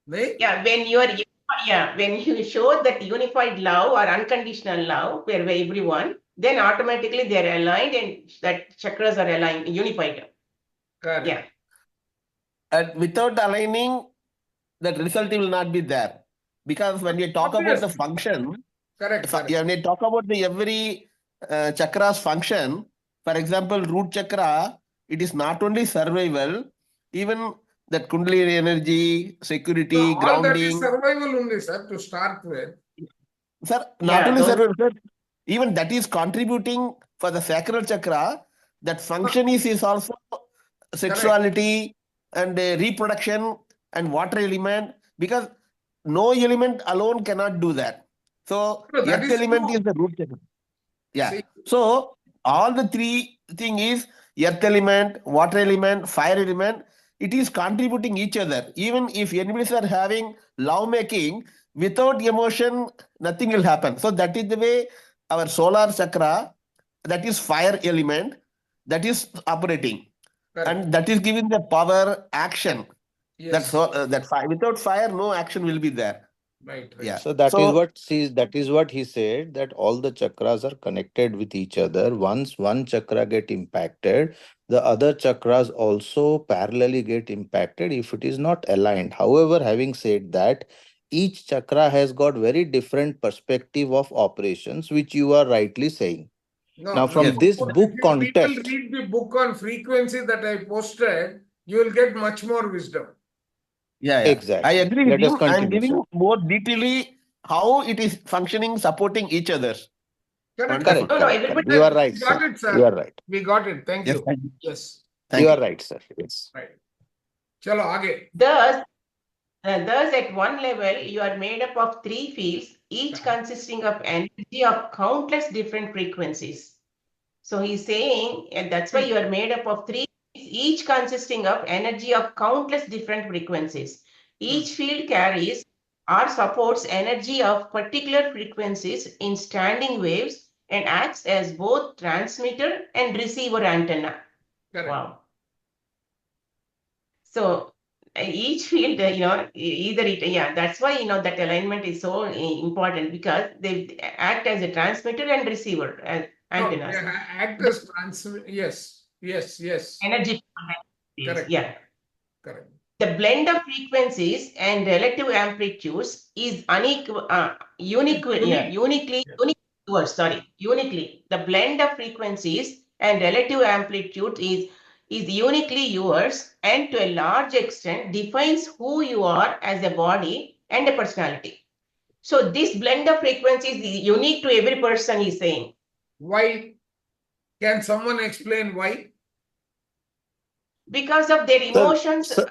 Right? Yeah, when you show that unified love or unconditional love where everyone, then automatically they're aligned and that chakras are aligned, unified. Correct. Yeah. And without aligning, that result will not be there. Because when you talk about the Obviously. function, Correct. Correct. when you talk about the every chakra's function, for example, root chakra, it is not only survival, even that kundalini energy, So security, all that is grounding. survival only, sir, to start with. Sir, not Yeah. only Those, survival, sir, even that is contributing for the sacral chakra. That function is also Correct. sexuality and reproduction and water element, because no element alone cannot do that. So No, that earth is element true. is the root chakra. Yeah. See, So all the three thing is earth element, water element, fire element. It is contributing each other. Even if enemies are having love making, without emotion, nothing will happen. So that is the way our solar chakra, that is fire element, that is operating, correct. and that is giving the power action. Yes. That fire. Without fire, no action will be there. Right. Right. Yeah. so that is So what he said, that all the chakras are connected with each other. Once one chakra get impacted, the other chakras also parallelly get impacted if it is not aligned. However, having said that, each chakra has got very different perspective of operations, which you are rightly saying. No, Now, no. yes. from this If book you people context, read the book on frequency that I posted, you will get much more wisdom. Yeah. I exactly. agree with Let us you. I'm continue, sir. giving more detailedly how it is functioning, supporting each other. Correct. Wonderful. Correct, no, no, correct, correct. everybody, You are We right, got sir. it, You sir. are right. We got it. Thank Yes. you. Yes. You Thank are you. right, sir. Yes. Right. Chalo, aage. thus at one level, you are made up of three fields, each consisting of energy of countless different frequencies. So he's saying, and that's why you are made up of three, each consisting of energy of countless different frequencies. Each field carries or supports energy of particular frequencies in standing waves and acts as both transmitter and receiver antenna. Correct. Wow. So each field, either it, yeah, that's why, that alignment is so important because they act as a transmitter and receiver No, antennas. they act as transmit. Yes. Yes. Yes. Energy. Correct. Yeah. Correct. The blend of frequencies and relative amplitudes is uniquely, Yeah. uniquely. The blend of frequencies and relative amplitude is uniquely yours and to a large extent defines who you are as a body and a personality. So this blend of frequencies is unique to every person, he's saying. Why? Can someone explain why? Because of their Sir, emotions, sir,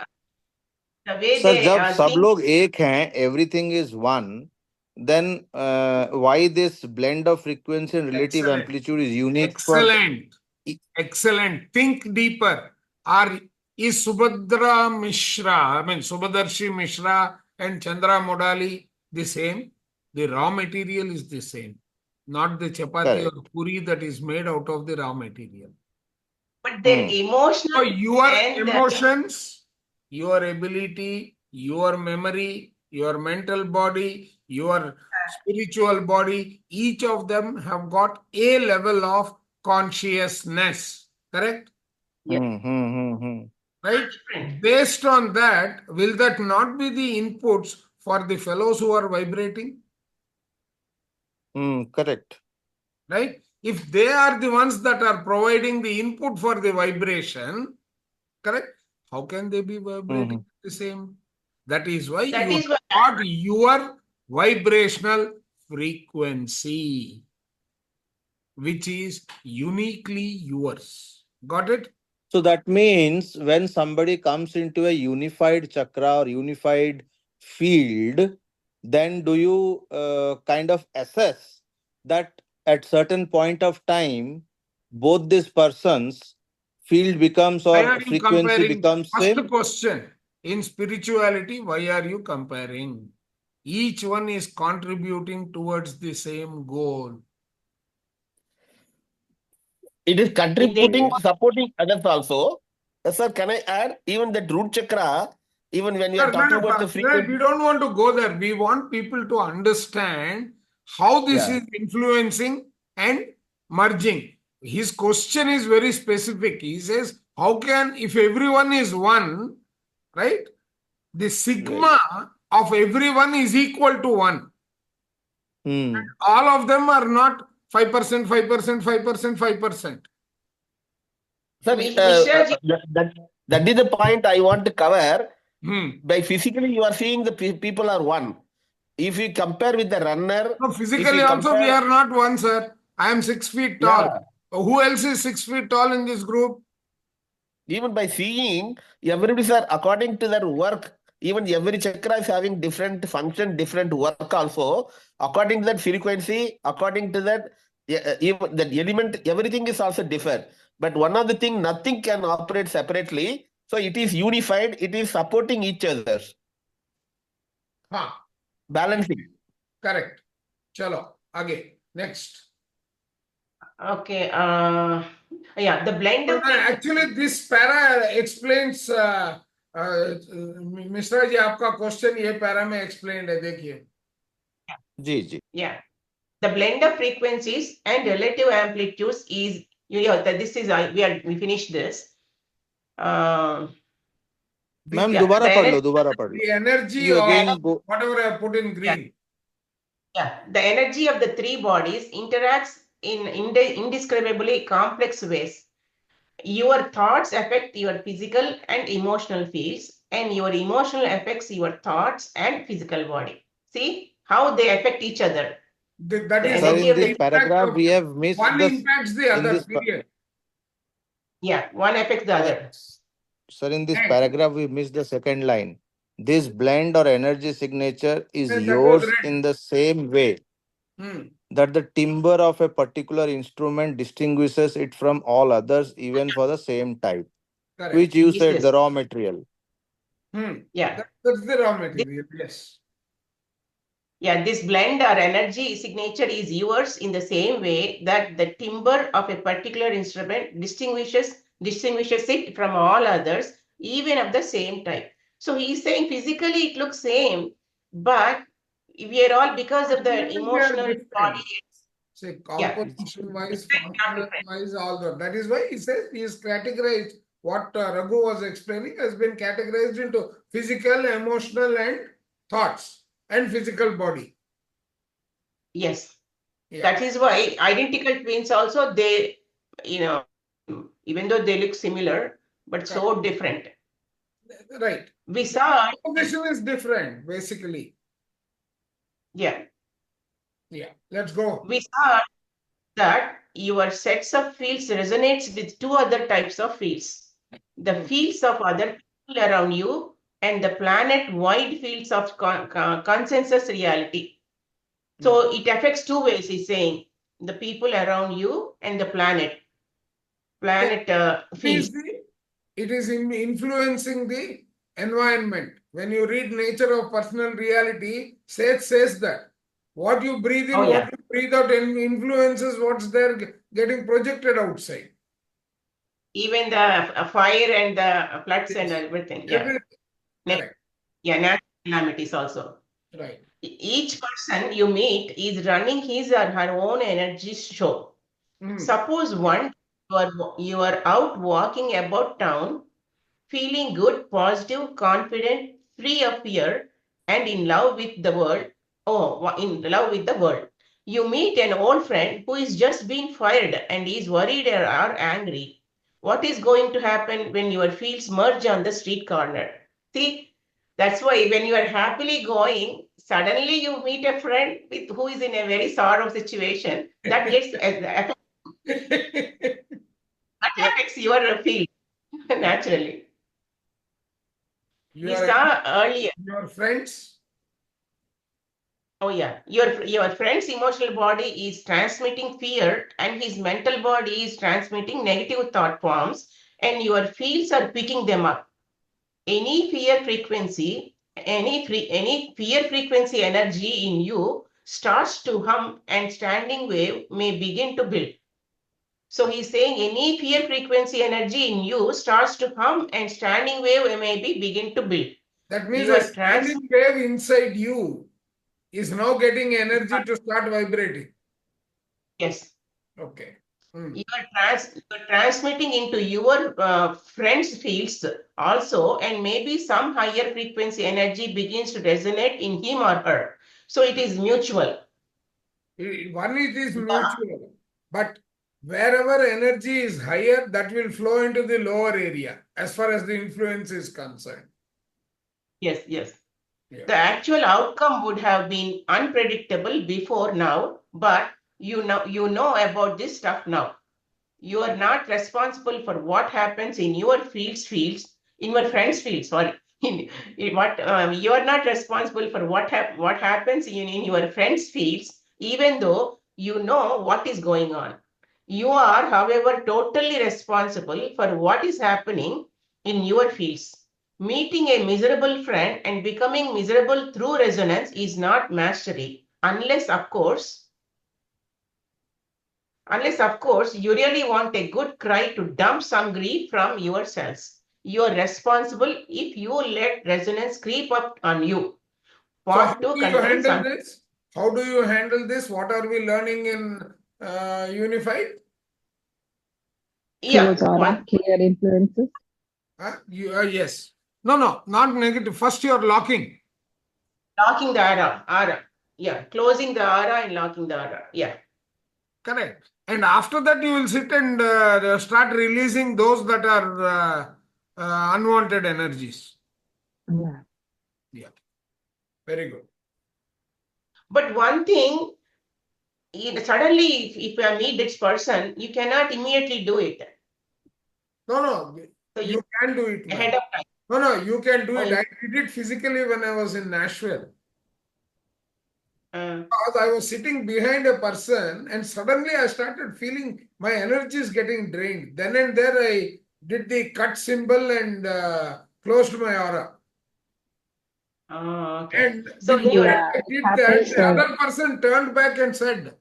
the way sir, they जब सब think. लोग एक हैं, everything is one, then why this blend of frequency and relative Excellent. amplitude is unique for Excellent. Excellent. Think deeper. Our Is Subhadra Mishra, Subhadarshi Mishra and Chandra Modali the same? The raw material is the same, not the chapati Correct. or puri that is made out of the raw material. But their Hmm. So emotional your and emotions, your ability, your memory, your mental body, your spiritual body, each of them have got a level of consciousness. Correct? yeah, Right? different. Based on that, will that not be the inputs for the fellows who are vibrating? Correct. Right? If they are the ones that are providing the input for the vibration, correct? How can they be vibrating the same? That is why That you is why got your vibrational frequency, which is uniquely yours. Got it? So that means when somebody comes into a unified chakra or unified field, then do you kind of assess that at certain point of time, both these persons field becomes Why or are you frequency comparing? becomes First same? question in spirituality, why are you comparing? Each one is contributing towards the same goal. It is in their contributing, supporting others also. Sir, can I add even that root chakra, even when we are Sir, talking about the sir, we frequency? don't want to go there. We want people to understand how this Yeah. is influencing and merging. His question is very specific. He says, how can, if everyone is one, right? The Right. sigma of everyone is equal to one. Hmm. All of them are not 5%, 5%, 5%, 5%. Sir, Mishraji, that is the point I want to cover. Hmm. By physically, you are seeing the people are one. If you compare with the runner, No, if physically you also we compare, are not one, sir. I am 6 feet tall. yeah, Who else is 6 feet tall in this group? even by seeing, everybody, sir, according to their work, even every chakra is having different function, different work also. According to that frequency, according to that, even that element, everything is also different. But one of the thing, nothing can operate separately. So it is unified. It is supporting each other, Huh, balancing. correct. Chalo, again. Next. okay, yeah, the blend Well, of frequency. actually, this para explains, Mishra ji आपका question ये para में explained है देखिए. Ji. Yeah, the blend of frequencies and relative amplitudes is, this is, we finished this. Ma'am, The, Yeah, दोबारा पढ़ लो. the energy You of again go. whatever I have put in yeah, green. yeah, the energy of the three bodies interacts in indescribably complex ways. Your thoughts affect your physical and emotional fields, and your emotional affects your thoughts and physical body. See how they affect each other. That The is Sir, energy in of the this the, impact paragraph, of we have missed one this. impacts the In other, this, period. yeah, one affects the other. sir, in this And paragraph, we missed the second line. This blend or energy signature is that was yours red. in the same way Hmm. that the timbre of a particular instrument distinguishes it from all others, even for the same type, Correct. which you Is said this? the raw material. Yeah. That's the raw material, yes. Yeah, this blend or energy signature is yours in the same way that the timbre of a particular instrument distinguishes it from all others, even of the same type. So he's saying physically it looks same, but we are all, because of the Even they are emotional different. body. Say Yeah, composition wise, different, not functional different. wise, all that. That is why he says he is categorized. What Raghu was explaining has been categorized into physical, emotional, and thoughts and physical body. Yes. Yeah. That is why identical twins also, they, even though they look similar, but so different. Right. We saw, Composition is different, basically. yeah, Yeah. Let's go. we saw that your sets of fields resonates with two other types of fields. The fields of other people around you and the planet-wide fields of consensus reality. So it affects two ways, he's saying. The people around you and the planet Is fields. the it is influencing the environment. When you read Nature of Personal Reality, Seth says that what you breathe in, Oh, yeah. what you breathe out influences what's there getting projected outside. Even the fire and the floods and Yes. everything. Yeah. Everything. Correct. Yeah, natural calamities also. Right. Each person you meet is running his or her own energy show. Mm. Suppose one you are out walking about town, feeling good, positive, confident, free of fear, and in love with the world. Oh, in love with the world. You meet an old friend who is just been fired and is worried or angry. What is going to happen when your fields merge on the street corner? See, that's why when you are happily going, suddenly you meet a friend with who is in a very sorrow situation. That gets that affects your field naturally. We saw earlier. Your friends. Oh yeah, your friend's emotional body is transmitting fear, and his mental body is transmitting negative thought forms, and your fields are picking them up. Any fear frequency, any fear frequency energy in you starts to hum, and standing wave may begin to build. So he's saying any fear frequency energy in you starts to hum, and standing wave may be begin to build. That means Your a standing wave inside you is now getting energy to start vibrating. Yes. Okay. You're transmitting into your friends' fields also, and maybe some higher frequency energy begins to resonate in him or her. So it is mutual. One is mutual, but wherever energy is higher, that will flow into the lower area as far as the influence is concerned. Yes, yes. Yeah. The actual outcome would have been unpredictable before now, but you know about this stuff now. You are not responsible for what happens in your in your friends' fields. Sorry, you are not responsible for what happens in your friends' fields, even though you know what is going on. You are, however, totally responsible for what is happening in your fields. Meeting a miserable friend and becoming miserable through resonance is not mastery, unless, of course, you really want a good cry to dump some grief from yourselves. You are responsible if you let resonance creep up on you. So how Part do 2 you contains handle some. this? How do you handle this? What are we learning in Unified? Yeah, Close aura, clear influences. Yes. No, not negative. First you're locking. Locking the aura. Yeah, closing the aura and locking the aura. Yeah. Correct. And after that, you will sit and start releasing those that are unwanted energies. Yeah. Yeah. Very good. But one thing, suddenly, if I meet this person, you cannot immediately do it. No, So you can do it, ahead man. of time. No, you can do Oh, it. I did it physically when I was in Nashville. uh, Because I was sitting behind a person and suddenly I started feeling my energy is getting drained. Then and there I did the cut symbol and closed my aura. okay. And So the moment Yeah, I it did that, happens, the other person turned back and said,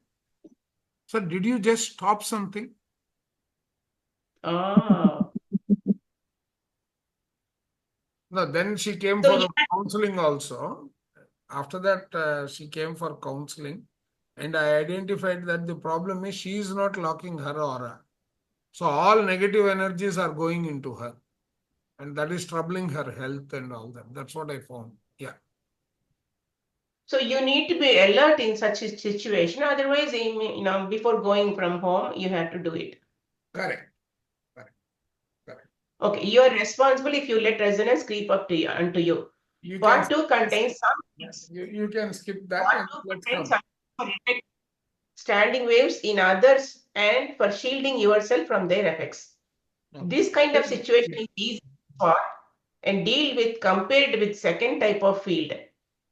"Sir, did you just stop something?" Oh. No, then she came So for counseling also. After that, she came for counseling. And I identified that the problem is she is not locking her aura. So all negative energies are going into her. And that is troubling her health and all that. That's what I found. Yeah. So you need to be alert in such a situation. Otherwise, before going from home, you have to do it. Correct. Okay, you are responsible if you let resonance creep up to you onto you. Part 2 contains some. Yes. You can skip that Part and 2 let's contains come. some standing waves in others and for shielding yourself from their effects. Okay. This kind of situation is easy to spot and deal with compared with second type of field,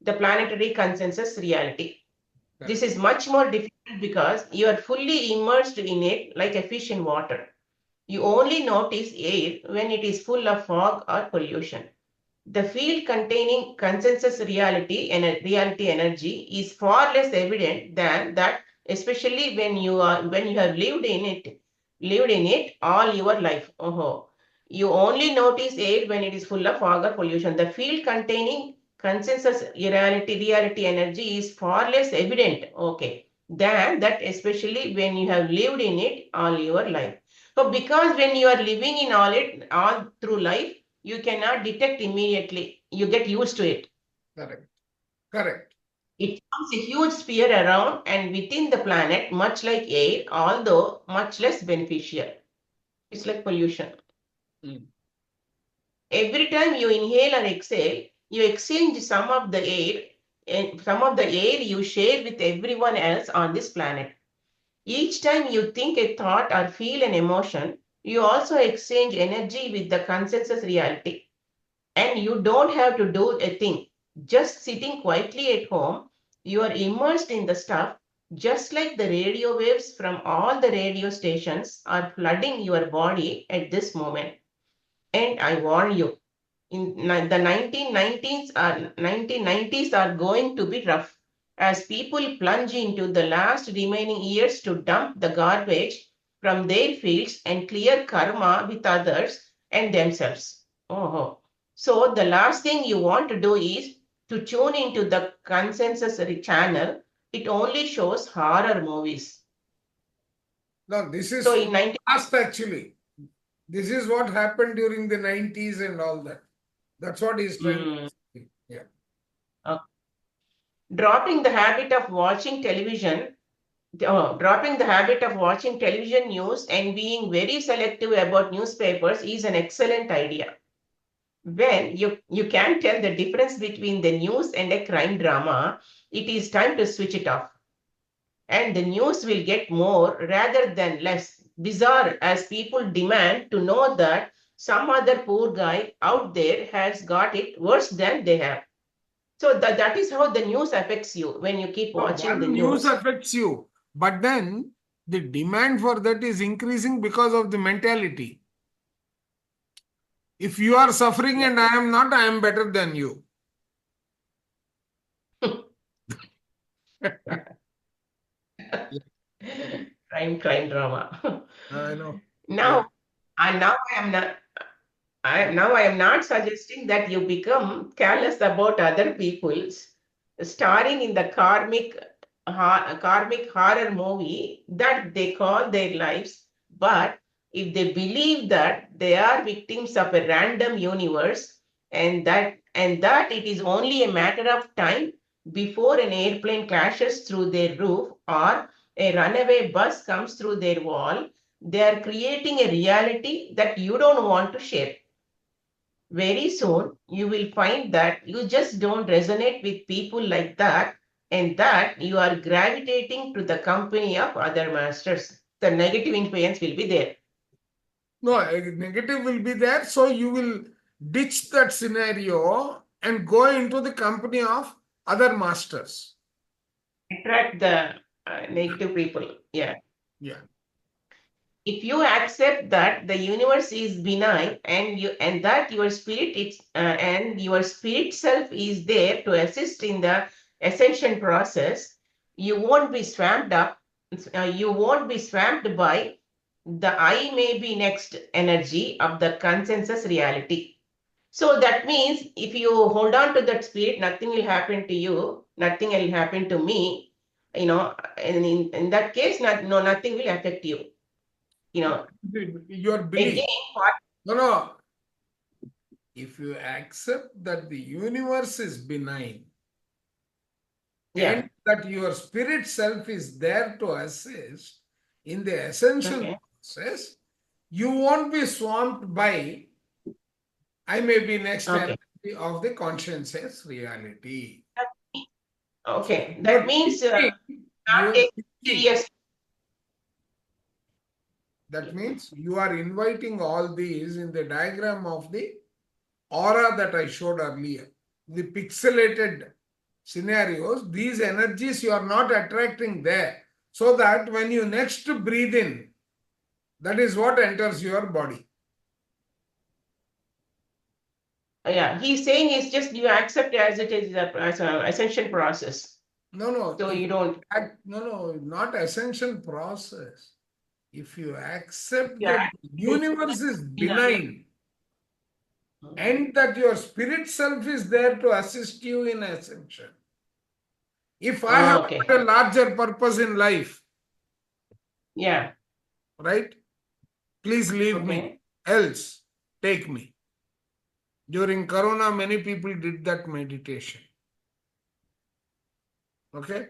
the planetary consensus reality. This is much more difficult because you are fully immersed in it like a fish in water. You only notice air when it is full of fog or pollution. The field containing consensus reality energy is far less evident than that, especially when you have lived in it all your life. Oh, you only notice air when it is full of fog or pollution. The field containing consensus reality energy is far less evident, okay, than that, especially when you have lived in it all your life. So because when you are living in all through life, you cannot detect immediately. You get used to it. Correct. Correct. It forms a huge sphere around and within the planet, much like air, although much less beneficial. It's like pollution. Mm. Every time you inhale or exhale, you exchange some of the air, and some of the air you share with everyone else on this planet. Each time you think a thought or feel an emotion, you also exchange energy with the consensus reality. And you don't have to do a thing. Just sitting quietly at home, you are immersed in the stuff, just like the radio waves from all the radio stations are flooding your body at this moment. And I warn you, the 1990s are going to be rough as people plunge into the last remaining years to dump the garbage from their fields and clear karma with others and themselves. Oh, so the last thing you want to do is to tune into the consensus channel. It only shows horror movies. No, this is So in 19 past actually. This is what happened during the 90s and all that. That's what he's trying to say. Yeah. dropping the habit of watching television dropping the habit of watching television news and being very selective about newspapers is an excellent idea. When you can tell the difference between the news and a crime drama, it is time to switch it off. And the news will get more rather than less bizarre as people demand to know that some other poor guy out there has got it worse than they have. So that is how the news affects you when you keep So watching the one news news. affects you, but then the demand for that is increasing because of the mentality. If you are suffering Yeah. and I am not, I am better than you. Crime drama. I know. Now, and now I am not. Now I am not suggesting that you become careless about other people's starring in the karmic horror movie that they call their lives. But if they believe that they are victims of a random universe and that it is only a matter of time before an airplane crashes through their roof or a runaway bus comes through their wall, they are creating a reality that you don't want to share. Very soon, you will find that you just don't resonate with people like that and that you are gravitating to the company of other masters. The negative influence will be there. No, a negative will be there. So you will ditch that scenario and go into the company of other masters. Attract the negative people. Yeah. Yeah. If you accept that the universe is benign and that your spirit self is there to assist in the ascension process, you won't be swamped by the I may be next energy of the consensus reality. So that means if you hold on to that spirit, nothing will happen to you, nothing will happen to me, and in that case, nothing will affect you. Your belief. Again, No. If you accept that the universe is benign and that your spirit self is there to assist in the ascension process, you won't be swamped by I may be next energy of the consciousness reality. Okay, that means not take it serious. That means you are inviting all these in the diagram of the aura that I showed earlier. The pixelated scenarios, these energies you are not attracting there. So that when you next breathe in, That is what enters your body. Yeah, he's saying it's just you accept as it is as an ascension process. No, So you don't. no, not ascension process. If you accept Yeah. that the universe is Yeah. benign and that your spirit self is there to assist you in ascension. If I have Okay. got a larger purpose in life, Yeah. right? Please leave me. Okay. Else, take me. During Corona, many people did that meditation. Okay?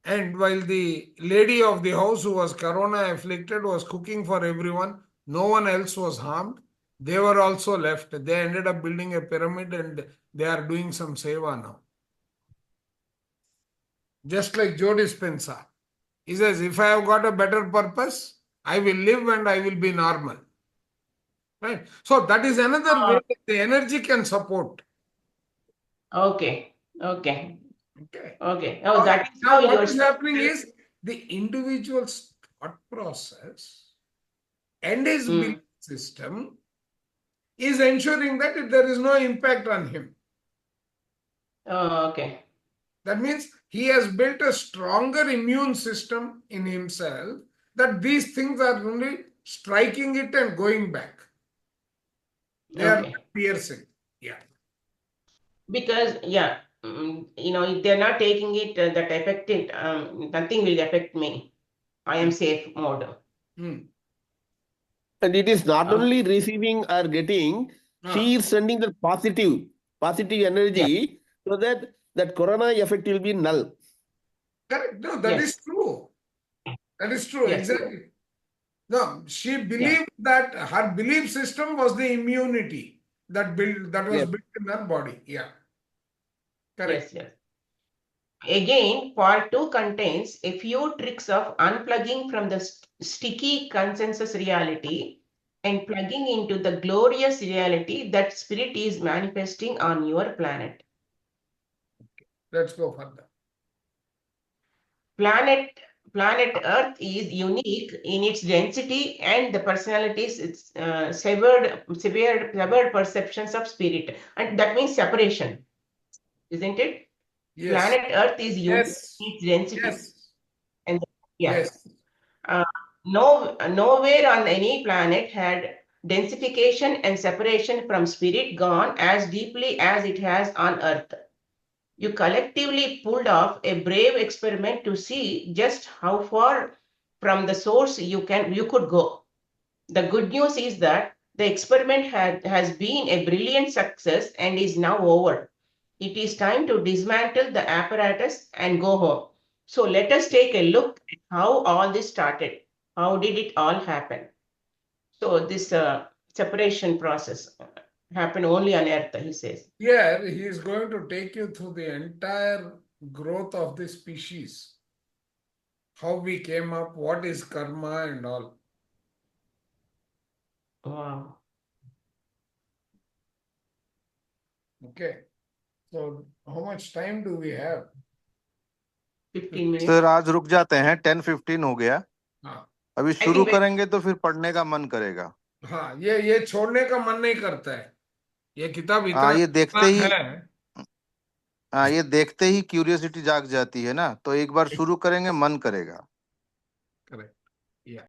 And while the lady of the house who was Corona afflicted was cooking for everyone, no one else was harmed. They were also left. They ended up building a pyramid and they are doing some seva now. Just like Joe Dispenza. He says, if I have got a better purpose, I will live and I will be normal. Right? So that is another way that the energy can support. Okay. Okay. Okay. Okay. Oh, that is Now how what you're is happening is the individual's thought process and his belief system is ensuring that there is no impact on him. Oh, okay. That means he has built a stronger immune system in himself that these things are only striking it and going back. They are Okay. not piercing. Yeah. Because yeah, if they're not taking it that affected, nothing will affect me. I am safe mode. Hmm. And it is not Okay. only receiving or getting, she is sending the positive energy so that that corona effect will be null. Correct. No, that Yes. is true. That is true. Yes. Exactly. No, she believed that her belief system was the immunity that was Yes. built in her body. Yeah. Correct. Yes. Yes. Again, part 2 contains a few tricks of unplugging from the sticky consensus reality and plugging into the glorious reality that spirit is manifesting on your planet. Let's go further. Planet Earth is unique in its density and the personalities, its severed perceptions of spirit, and that means separation, isn't it? Yes. Planet Earth is unique in its density, Yes. and yeah, Yes. nowhere on any planet had densification and separation from spirit gone as deeply as it has on Earth. You collectively pulled off a brave experiment to see just how far from the source you could go. The good news is that the experiment has been a brilliant success and is now over. It is time to dismantle the apparatus and go home. So let us take a look at how all this started. How did it all happen? So this separation process happened only on Earth, he says. Here he is going to take you through the entire growth of the species. How we came up, what is karma and all. Wow. Okay. So how much time do we have? 15 minutes. Sir आज रुक जाते हैं 10:15 हो गया हाँ अभी शुरू करेंगे तो फिर पढ़ने का मन करेगा हाँ ये छोड़ने का मन नहीं करता है ये किताब इतना ये देखते ही है ये देखते ही क्यूरियोसिटी जाग जाती है ना तो एक बार शुरू करेंगे मन करेगा